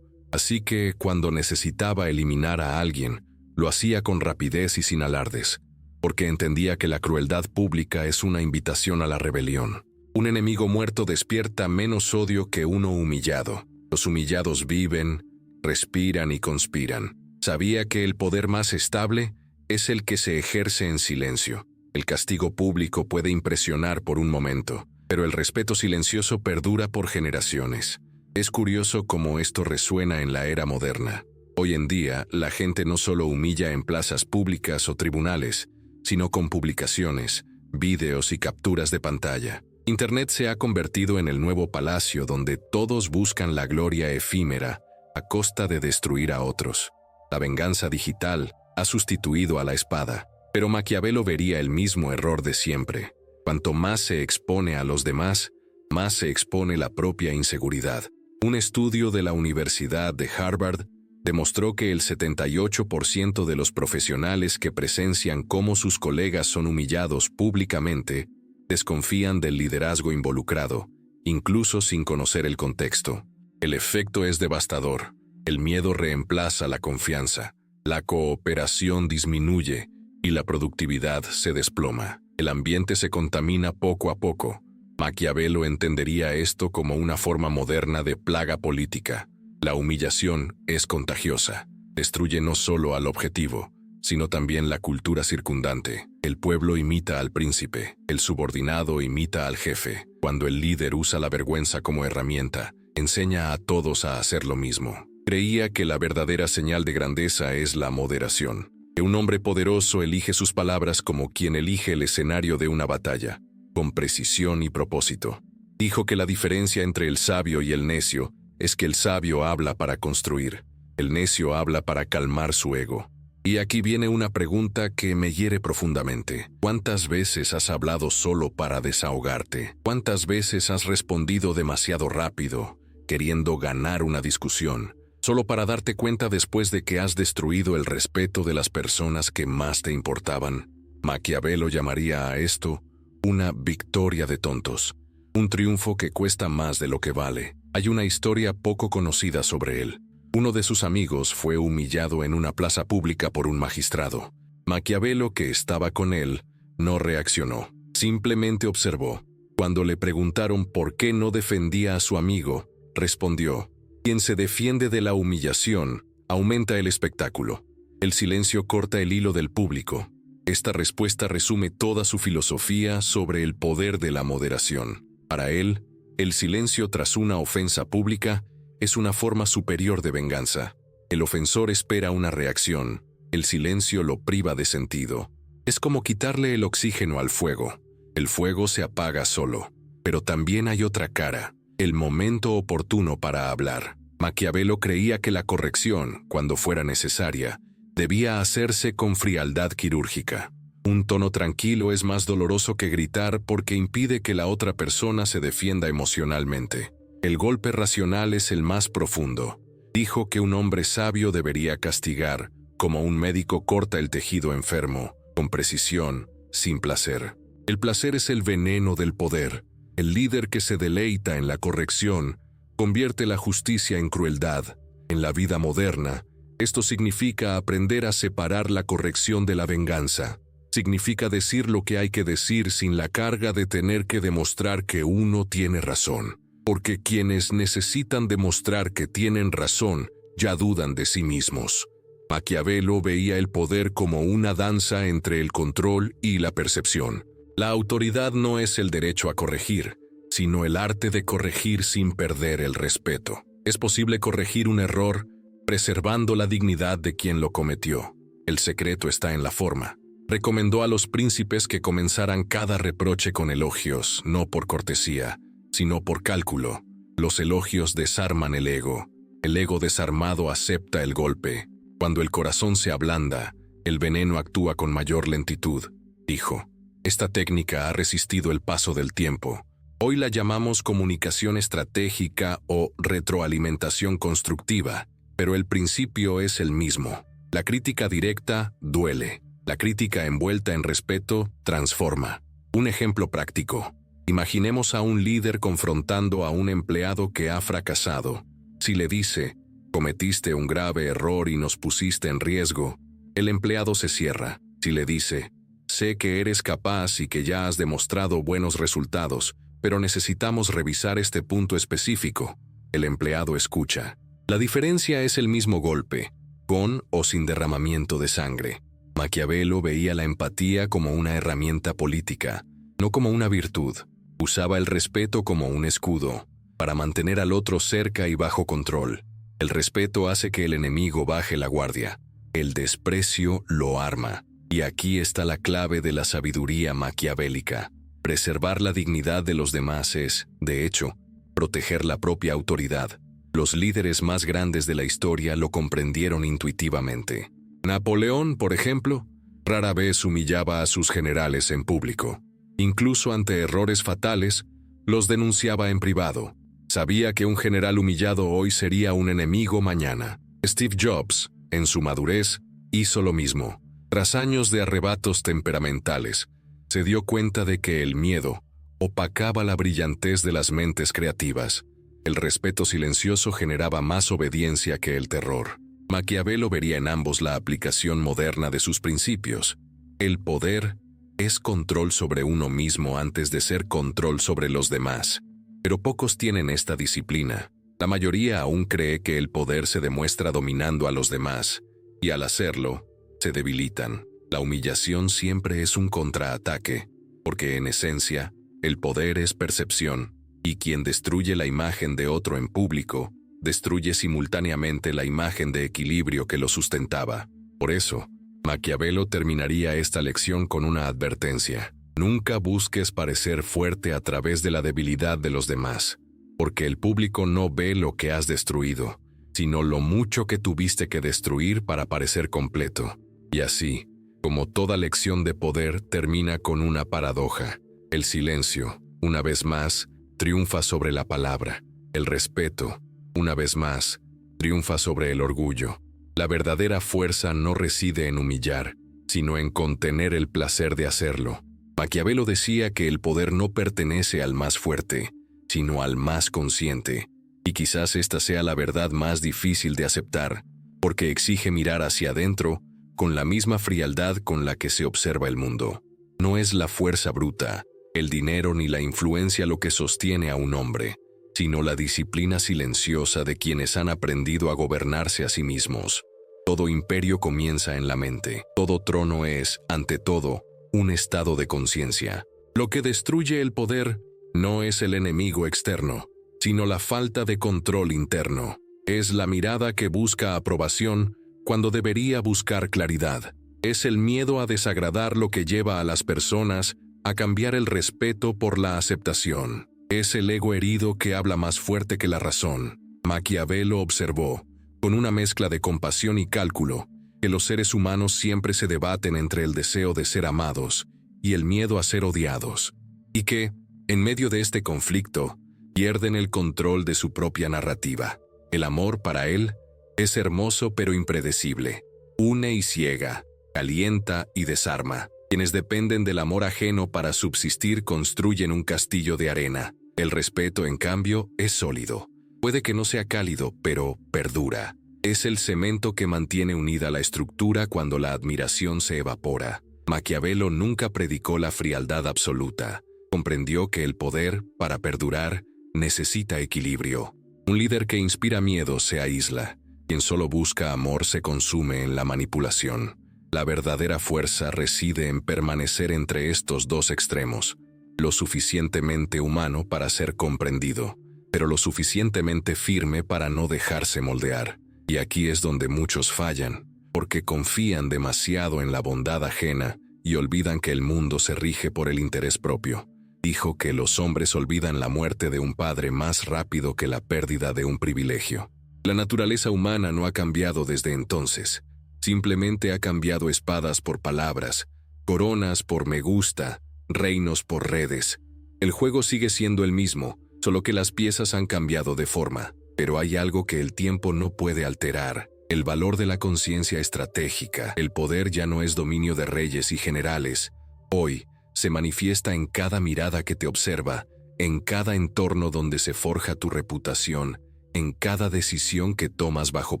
Así que, cuando necesitaba eliminar a alguien, lo hacía con rapidez y sin alardes, porque entendía que la crueldad pública es una invitación a la rebelión. Un enemigo muerto despierta menos odio que uno humillado. Los humillados viven, respiran y conspiran. Sabía que el poder más estable es el que se ejerce en silencio. El castigo público puede impresionar por un momento, pero el respeto silencioso perdura por generaciones. Es curioso cómo esto resuena en la era moderna. Hoy en día, la gente no solo humilla en plazas públicas o tribunales, sino con publicaciones, vídeos y capturas de pantalla. Internet se ha convertido en el nuevo palacio donde todos buscan la gloria efímera a costa de destruir a otros. La venganza digital ha sustituido a la espada, pero Maquiavelo vería el mismo error de siempre. Cuanto más se expone a los demás, más se expone la propia inseguridad. Un estudio de la Universidad de Harvard demostró que el 78% de los profesionales que presencian cómo sus colegas son humillados públicamente desconfían del liderazgo involucrado, incluso sin conocer el contexto. El efecto es devastador. El miedo reemplaza la confianza, la cooperación disminuye y la productividad se desploma. El ambiente se contamina poco a poco. Maquiavelo entendería esto como una forma moderna de plaga política. La humillación es contagiosa. Destruye no solo al objetivo, sino también la cultura circundante. El pueblo imita al príncipe, el subordinado imita al jefe. Cuando el líder usa la vergüenza como herramienta, enseña a todos a hacer lo mismo. Creía que la verdadera señal de grandeza es la moderación. Que un hombre poderoso elige sus palabras como quien elige el escenario de una batalla, con precisión y propósito. Dijo que la diferencia entre el sabio y el necio es que el sabio habla para construir, el necio habla para calmar su ego. Y aquí viene una pregunta que me hiere profundamente. ¿Cuántas veces has hablado solo para desahogarte? ¿Cuántas veces has respondido demasiado rápido, queriendo ganar una discusión, solo para darte cuenta después de que has destruido el respeto de las personas que más te importaban? Maquiavelo llamaría a esto una victoria de tontos, un triunfo que cuesta más de lo que vale. Hay una historia poco conocida sobre él. Uno de sus amigos fue humillado en una plaza pública por un magistrado. Maquiavelo, que estaba con él, no reaccionó, simplemente observó. Cuando le preguntaron por qué no defendía a su amigo, respondió: quien se defiende de la humillación aumenta el espectáculo. El silencio corta el hilo del público. Esta respuesta resume toda su filosofía sobre el poder de la moderación. Para él, el silencio tras una ofensa pública es una forma superior de venganza. El ofensor espera una reacción, el silencio lo priva de sentido. Es como quitarle el oxígeno al fuego. El fuego se apaga solo. Pero también hay otra cara, el momento oportuno para hablar. Maquiavelo creía que la corrección, cuando fuera necesaria, debía hacerse con frialdad quirúrgica. Un tono tranquilo es más doloroso que gritar porque impide que la otra persona se defienda emocionalmente. El golpe racional es el más profundo. Dijo que un hombre sabio debería castigar, como un médico corta el tejido enfermo, con precisión, sin placer. El placer es el veneno del poder. El líder que se deleita en la corrección convierte la justicia en crueldad. En la vida moderna, esto significa aprender a separar la corrección de la venganza. Significa decir lo que hay que decir sin la carga de tener que demostrar que uno tiene razón. Porque quienes necesitan demostrar que tienen razón ya dudan de sí mismos. Maquiavelo veía el poder como una danza entre el control y la percepción. La autoridad no es el derecho a corregir, sino el arte de corregir sin perder el respeto. Es posible corregir un error preservando la dignidad de quien lo cometió. El secreto está en la forma. Recomendó a los príncipes que comenzaran cada reproche con elogios, no por cortesía, sino por cálculo. Los elogios desarman el ego. El ego desarmado acepta el golpe. Cuando el corazón se ablanda, el veneno actúa con mayor lentitud, dijo. Esta técnica ha resistido el paso del tiempo. Hoy la llamamos comunicación estratégica o retroalimentación constructiva, pero el principio es el mismo. La crítica directa duele. La crítica envuelta en respeto transforma. Un ejemplo práctico. Imaginemos a un líder confrontando a un empleado que ha fracasado. Si le dice, cometiste un grave error y nos pusiste en riesgo, el empleado se cierra. Si le dice, sé que eres capaz y que ya has demostrado buenos resultados, pero necesitamos revisar este punto específico, el empleado escucha. La diferencia es el mismo golpe, con o sin derramamiento de sangre. Maquiavelo veía la empatía como una herramienta política, no como una virtud. Usaba el respeto como un escudo, para mantener al otro cerca y bajo control. El respeto hace que el enemigo baje la guardia. El desprecio lo arma. Y aquí está la clave de la sabiduría maquiavélica. Preservar la dignidad de los demás es, de hecho, proteger la propia autoridad. Los líderes más grandes de la historia lo comprendieron intuitivamente. Napoleón, por ejemplo, rara vez humillaba a sus generales en público. Incluso ante errores fatales, los denunciaba en privado. Sabía que un general humillado hoy sería un enemigo mañana. Steve Jobs, en su madurez, hizo lo mismo. Tras años de arrebatos temperamentales, se dio cuenta de que el miedo opacaba la brillantez de las mentes creativas. El respeto silencioso generaba más obediencia que el terror. Maquiavelo vería en ambos la aplicación moderna de sus principios. El poder es control sobre uno mismo antes de ser control sobre los demás. Pero pocos tienen esta disciplina. La mayoría aún cree que el poder se demuestra dominando a los demás, y al hacerlo, se debilitan. La humillación siempre es un contraataque, porque en esencia, el poder es percepción, y quien destruye la imagen de otro en público, destruye simultáneamente la imagen de equilibrio que lo sustentaba. Por eso, Maquiavelo terminaría esta lección con una advertencia. Nunca busques parecer fuerte a través de la debilidad de los demás, porque el público no ve lo que has destruido, sino lo mucho que tuviste que destruir para parecer completo. Y así, como toda lección de poder termina con una paradoja. El silencio, una vez más, triunfa sobre la palabra. El respeto, una vez más, triunfa sobre el orgullo. La verdadera fuerza no reside en humillar, sino en contener el placer de hacerlo. Maquiavelo decía que el poder no pertenece al más fuerte, sino al más consciente. Y quizás esta sea la verdad más difícil de aceptar, porque exige mirar hacia adentro con la misma frialdad con la que se observa el mundo. No es la fuerza bruta, el dinero ni la influencia lo que sostiene a un hombre, sino la disciplina silenciosa de quienes han aprendido a gobernarse a sí mismos. Todo imperio comienza en la mente. Todo trono es, ante todo, un estado de conciencia. Lo que destruye el poder no es el enemigo externo, sino la falta de control interno. Es la mirada que busca aprobación cuando debería buscar claridad. Es el miedo a desagradar lo que lleva a las personas a cambiar el respeto por la aceptación. Es el ego herido que habla más fuerte que la razón. Maquiavelo observó, con una mezcla de compasión y cálculo, que los seres humanos siempre se debaten entre el deseo de ser amados y el miedo a ser odiados, y que, en medio de este conflicto, pierden el control de su propia narrativa. El amor, para él, es hermoso pero impredecible. Une y ciega, calienta y desarma. Quienes dependen del amor ajeno para subsistir construyen un castillo de arena. El respeto, en cambio, es sólido. Puede que no sea cálido, pero perdura. Es el cemento que mantiene unida la estructura cuando la admiración se evapora. Maquiavelo nunca predicó la frialdad absoluta. Comprendió que el poder, para perdurar, necesita equilibrio. Un líder que inspira miedo se aísla. Quien solo busca amor se consume en la manipulación. La verdadera fuerza reside en permanecer entre estos dos extremos. Lo suficientemente humano para ser comprendido, pero lo suficientemente firme para no dejarse moldear. Y aquí es donde muchos fallan, porque confían demasiado en la bondad ajena y olvidan que el mundo se rige por el interés propio. Dijo que los hombres olvidan la muerte de un padre más rápido que la pérdida de un privilegio. La naturaleza humana no ha cambiado desde entonces. Simplemente ha cambiado espadas por palabras, coronas por me gusta, reinos por redes. El juego sigue siendo el mismo, solo que las piezas han cambiado de forma. Pero hay algo que el tiempo no puede alterar: el valor de la conciencia estratégica. El poder ya no es dominio de reyes y generales. Hoy se manifiesta en cada mirada que te observa, en cada entorno donde se forja tu reputación, en cada decisión que tomas bajo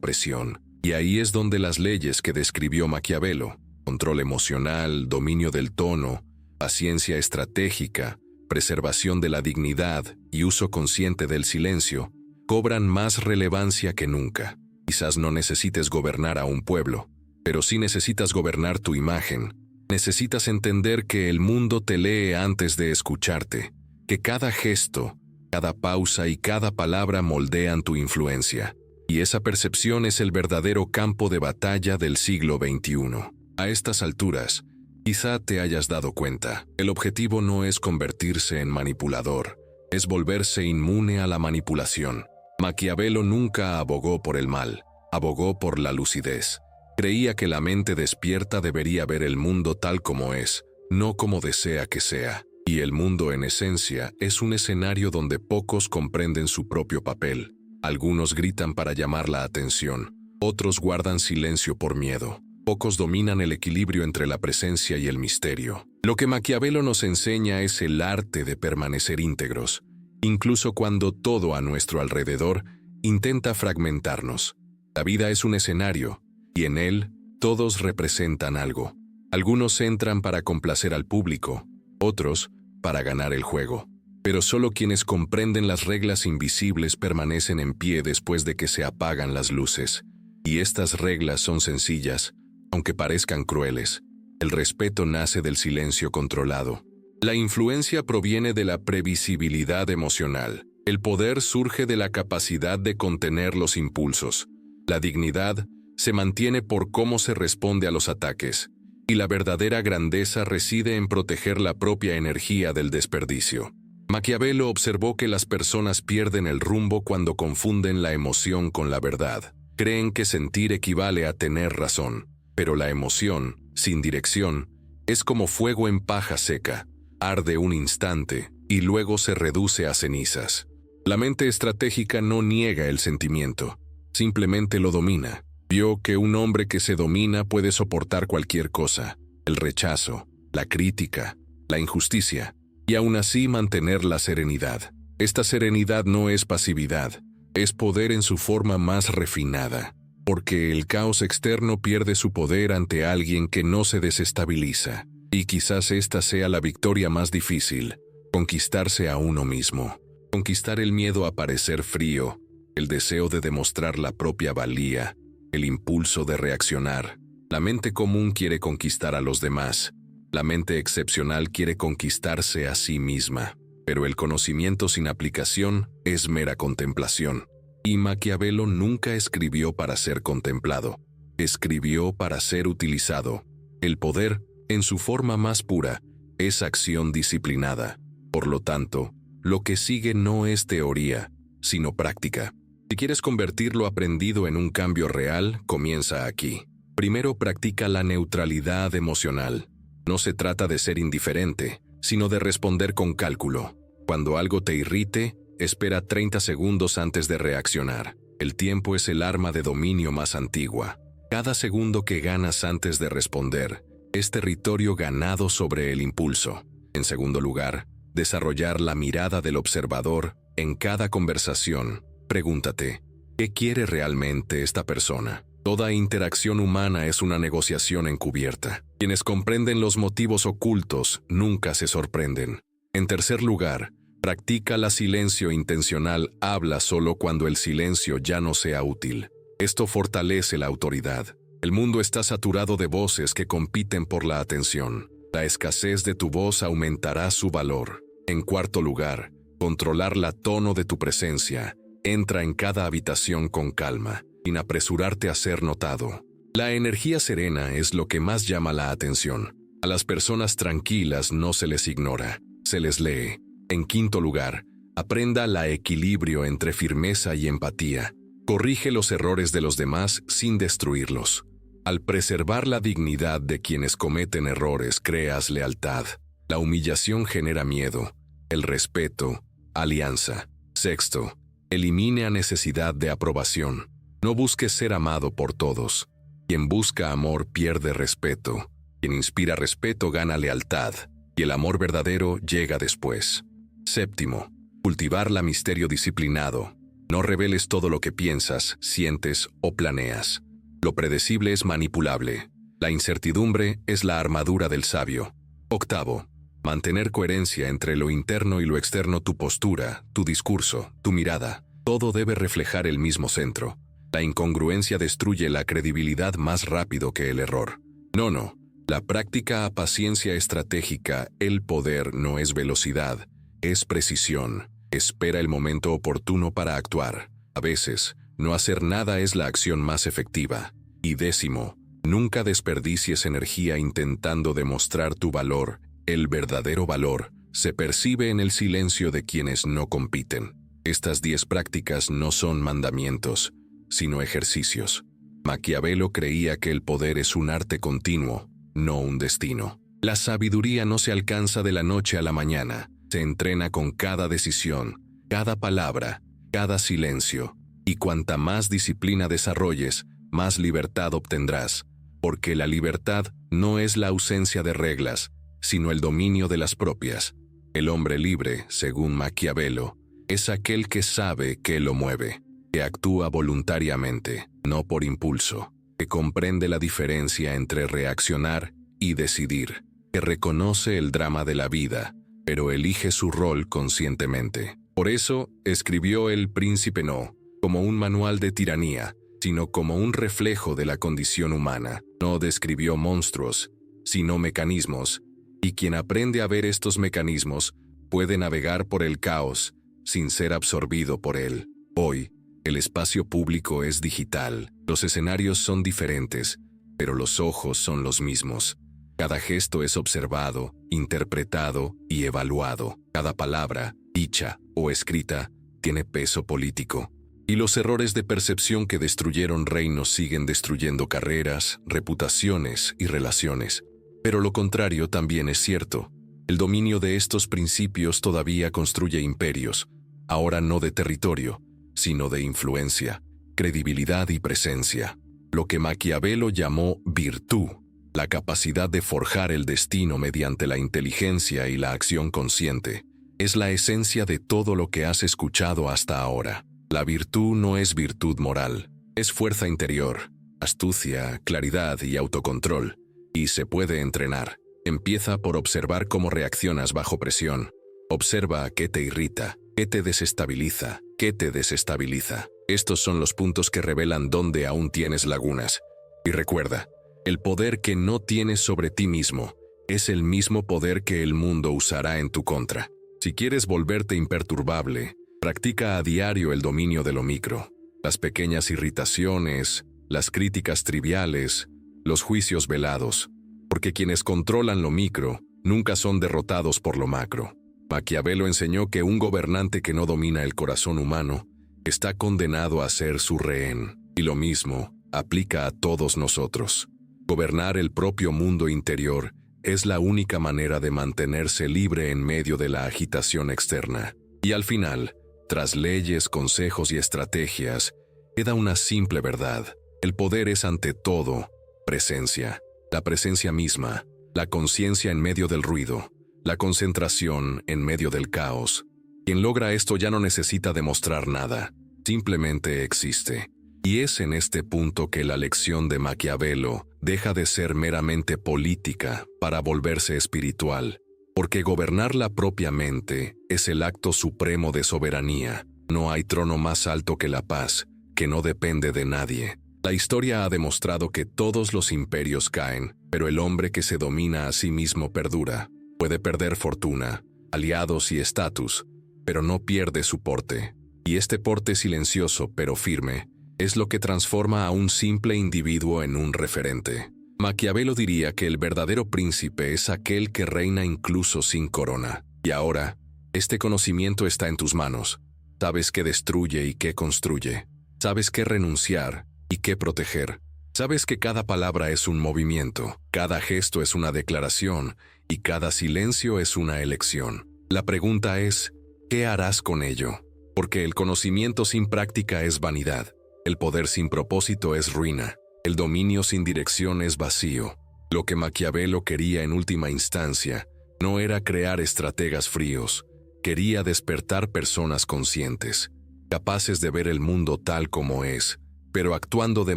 presión. Y ahí es donde las leyes que describió Maquiavelo, control emocional, dominio del tono, paciencia estratégica, preservación de la dignidad y uso consciente del silencio, cobran más relevancia que nunca. Quizás no necesites gobernar a un pueblo, pero sí necesitas gobernar tu imagen. Necesitas entender que el mundo te lee antes de escucharte, que cada gesto, cada pausa y cada palabra moldean tu influencia. Y esa percepción es el verdadero campo de batalla del siglo XXI. A estas alturas, quizá te hayas dado cuenta, el objetivo no es convertirse en manipulador, es volverse inmune a la manipulación. Maquiavelo nunca abogó por el mal, abogó por la lucidez. Creía que la mente despierta debería ver el mundo tal como es, no como desea que sea. Y el mundo, en esencia, es un escenario donde pocos comprenden su propio papel. Algunos gritan para llamar la atención, otros guardan silencio por miedo. Pocos dominan el equilibrio entre la presencia y el misterio. Lo que Maquiavelo nos enseña es el arte de permanecer íntegros, incluso cuando todo a nuestro alrededor intenta fragmentarnos. La vida es un escenario, y en él todos representan algo. Algunos entran para complacer al público, otros para ganar el juego. Pero solo quienes comprenden las reglas invisibles permanecen en pie después de que se apagan las luces. Y estas reglas son sencillas, aunque parezcan crueles. El respeto nace del silencio controlado. La influencia proviene de la previsibilidad emocional. El poder surge de la capacidad de contener los impulsos. La dignidad se mantiene por cómo se responde a los ataques. Y la verdadera grandeza reside en proteger la propia energía del desperdicio. Maquiavelo observó que las personas pierden el rumbo cuando confunden la emoción con la verdad. Creen que sentir equivale a tener razón, pero la emoción, sin dirección, es como fuego en paja seca. Arde un instante y luego se reduce a cenizas. La mente estratégica no niega el sentimiento, simplemente lo domina. Vio que un hombre que se domina puede soportar cualquier cosa: el rechazo, la crítica, la injusticia, y aún así mantener la serenidad. Esta serenidad no es pasividad, es poder en su forma más refinada, porque el caos externo pierde su poder ante alguien que no se desestabiliza. Y quizás esta sea la victoria más difícil: conquistarse a uno mismo. Conquistar el miedo a parecer frío, el deseo de demostrar la propia valía, el impulso de reaccionar. La mente común quiere conquistar a los demás. La mente excepcional quiere conquistarse a sí misma. Pero el conocimiento sin aplicación es mera contemplación. Y Maquiavelo nunca escribió para ser contemplado. Escribió para ser utilizado. El poder, en su forma más pura, es acción disciplinada. Por lo tanto, lo que sigue no es teoría, sino práctica. Si quieres convertir lo aprendido en un cambio real, comienza aquí. Primero, practica la neutralidad emocional. No se trata de ser indiferente, sino de responder con cálculo. Cuando algo te irrite, espera 30 segundos antes de reaccionar. El tiempo es el arma de dominio más antigua. Cada segundo que ganas antes de responder es territorio ganado sobre el impulso. En segundo lugar, desarrollar la mirada del observador en cada conversación. Pregúntate, ¿qué quiere realmente esta persona? Toda interacción humana es una negociación encubierta. Quienes comprenden los motivos ocultos nunca se sorprenden. En tercer lugar, practica la silencio intencional. Habla solo cuando el silencio ya no sea útil. Esto fortalece la autoridad. El mundo está saturado de voces que compiten por la atención. La escasez de tu voz aumentará su valor. En cuarto lugar, controlar la tono de tu presencia. Entra en cada habitación con calma, sin apresurarte a ser notado. La energía serena es lo que más llama la atención. A las personas tranquilas no se les ignora, se les lee. En quinto lugar, aprenda el equilibrio entre firmeza y empatía. Corrige los errores de los demás sin destruirlos. Al preservar la dignidad de quienes cometen errores, creas lealtad. La humillación genera miedo. El respeto, alianza. Sexto, elimine a necesidad de aprobación. No busques ser amado por todos. Quien busca amor pierde respeto. Quien inspira respeto gana lealtad. Y el amor verdadero llega después. Séptimo, cultivar la misterio disciplinado. No reveles todo lo que piensas, sientes o planeas. Lo predecible es manipulable. La incertidumbre es la armadura del sabio. Octavo, mantener coherencia entre lo interno y lo externo. Tu postura, tu discurso, tu mirada, todo debe reflejar el mismo centro. La incongruencia destruye la credibilidad más rápido que el error. Nono, la práctica a paciencia estratégica. El poder no es velocidad, es precisión. Espera el momento oportuno para actuar. A veces, no hacer nada es la acción más efectiva. Y décimo, nunca desperdicies energía intentando demostrar tu valor. El verdadero valor se percibe en el silencio de quienes no compiten. Estas 10 prácticas no son mandamientos, sino ejercicios. Maquiavelo creía que el poder es un arte continuo, no un destino. La sabiduría no se alcanza de la noche a la mañana. Se entrena con cada decisión, cada palabra, cada silencio. Y cuanta más disciplina desarrolles, más libertad obtendrás, porque la libertad no es la ausencia de reglas, sino el dominio de las propias. El hombre libre, según Maquiavelo, es aquel que sabe qué lo mueve, que actúa voluntariamente, no por impulso, que comprende la diferencia entre reaccionar y decidir, que reconoce el drama de la vida, pero elige su rol conscientemente. Por eso, escribió El Príncipe no como un manual de tiranía, sino como un reflejo de la condición humana. No describió monstruos, sino mecanismos, y quien aprende a ver estos mecanismos puede navegar por el caos sin ser absorbido por él. Hoy, el espacio público es digital, los escenarios son diferentes, pero los ojos son los mismos. Cada gesto es observado, interpretado y evaluado. Cada palabra, dicha o escrita, tiene peso político. Y los errores de percepción que destruyeron reinos siguen destruyendo carreras, reputaciones y relaciones. Pero lo contrario también es cierto. El dominio de estos principios todavía construye imperios, ahora no de territorio, sino de influencia, credibilidad y presencia. Lo que Maquiavelo llamó virtud, la capacidad de forjar el destino mediante la inteligencia y la acción consciente, es la esencia de todo lo que has escuchado hasta ahora. La virtud no es virtud moral, es fuerza interior, astucia, claridad y autocontrol, y se puede entrenar. Empieza por observar cómo reaccionas bajo presión. Observa qué te irrita, qué te desestabiliza, qué te desestabiliza. Estos son los puntos que revelan dónde aún tienes lagunas. Y recuerda, el poder que no tienes sobre ti mismo es el mismo poder que el mundo usará en tu contra. Si quieres volverte imperturbable, practica a diario el dominio de lo micro. Las pequeñas irritaciones, las críticas triviales, los juicios velados. Porque quienes controlan lo micro nunca son derrotados por lo macro. Maquiavelo enseñó que un gobernante que no domina el corazón humano está condenado a ser su rehén. Y lo mismo aplica a todos nosotros. Gobernar el propio mundo interior es la única manera de mantenerse libre en medio de la agitación externa. Y al final, tras leyes, consejos y estrategias, queda una simple verdad. El poder es ante todo presencia. La presencia misma, la conciencia en medio del ruido, la concentración en medio del caos. Quien logra esto ya no necesita demostrar nada, simplemente existe. Y es en este punto que la lección de Maquiavelo deja de ser meramente política para volverse espiritual, porque gobernar la propia mente es el acto supremo de soberanía. No hay trono más alto que la paz, que no depende de nadie. La historia ha demostrado que todos los imperios caen, pero el hombre que se domina a sí mismo perdura. Puede perder fortuna, aliados y estatus, pero no pierde su porte. Y este porte silencioso pero firme es lo que transforma a un simple individuo en un referente. Maquiavelo diría que el verdadero príncipe es aquel que reina incluso sin corona. Y ahora, este conocimiento está en tus manos. Sabes qué destruye y qué construye. Sabes qué renunciar y qué proteger. Sabes que cada palabra es un movimiento, cada gesto es una declaración y cada silencio es una elección. La pregunta es, ¿qué harás con ello? Porque el conocimiento sin práctica es vanidad. El poder sin propósito es ruina. El dominio sin dirección es vacío. Lo que Maquiavelo quería en última instancia no era crear estrategas fríos. Quería despertar personas conscientes, capaces de ver el mundo tal como es, pero actuando de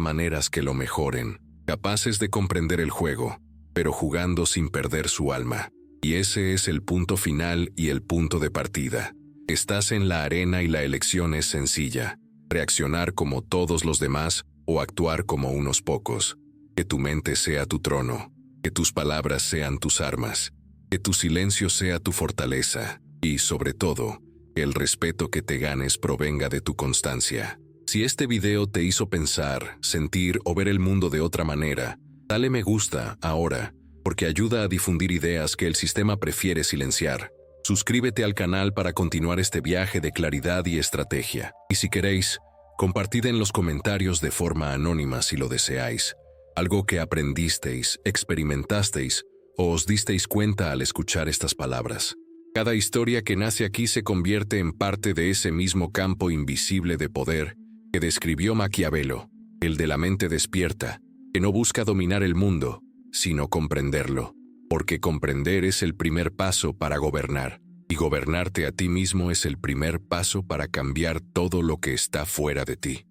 maneras que lo mejoren, capaces de comprender el juego, pero jugando sin perder su alma. Y ese es el punto final y el punto de partida. Estás en la arena y la elección es sencilla: reaccionar como todos los demás o actuar como unos pocos. Que tu mente sea tu trono, que tus palabras sean tus armas, que tu silencio sea tu fortaleza. Y, sobre todo, que el respeto que te ganes provenga de tu constancia. Si este video te hizo pensar, sentir o ver el mundo de otra manera, dale me gusta ahora, porque ayuda a difundir ideas que el sistema prefiere silenciar. Suscríbete al canal para continuar este viaje de claridad y estrategia. Y si queréis, compartid en los comentarios de forma anónima si lo deseáis, algo que aprendisteis, experimentasteis o os disteis cuenta al escuchar estas palabras. Cada historia que nace aquí se convierte en parte de ese mismo campo invisible de poder que describió Maquiavelo, el de la mente despierta, que no busca dominar el mundo, sino comprenderlo, porque comprender es el primer paso para gobernar, y gobernarte a ti mismo es el primer paso para cambiar todo lo que está fuera de ti.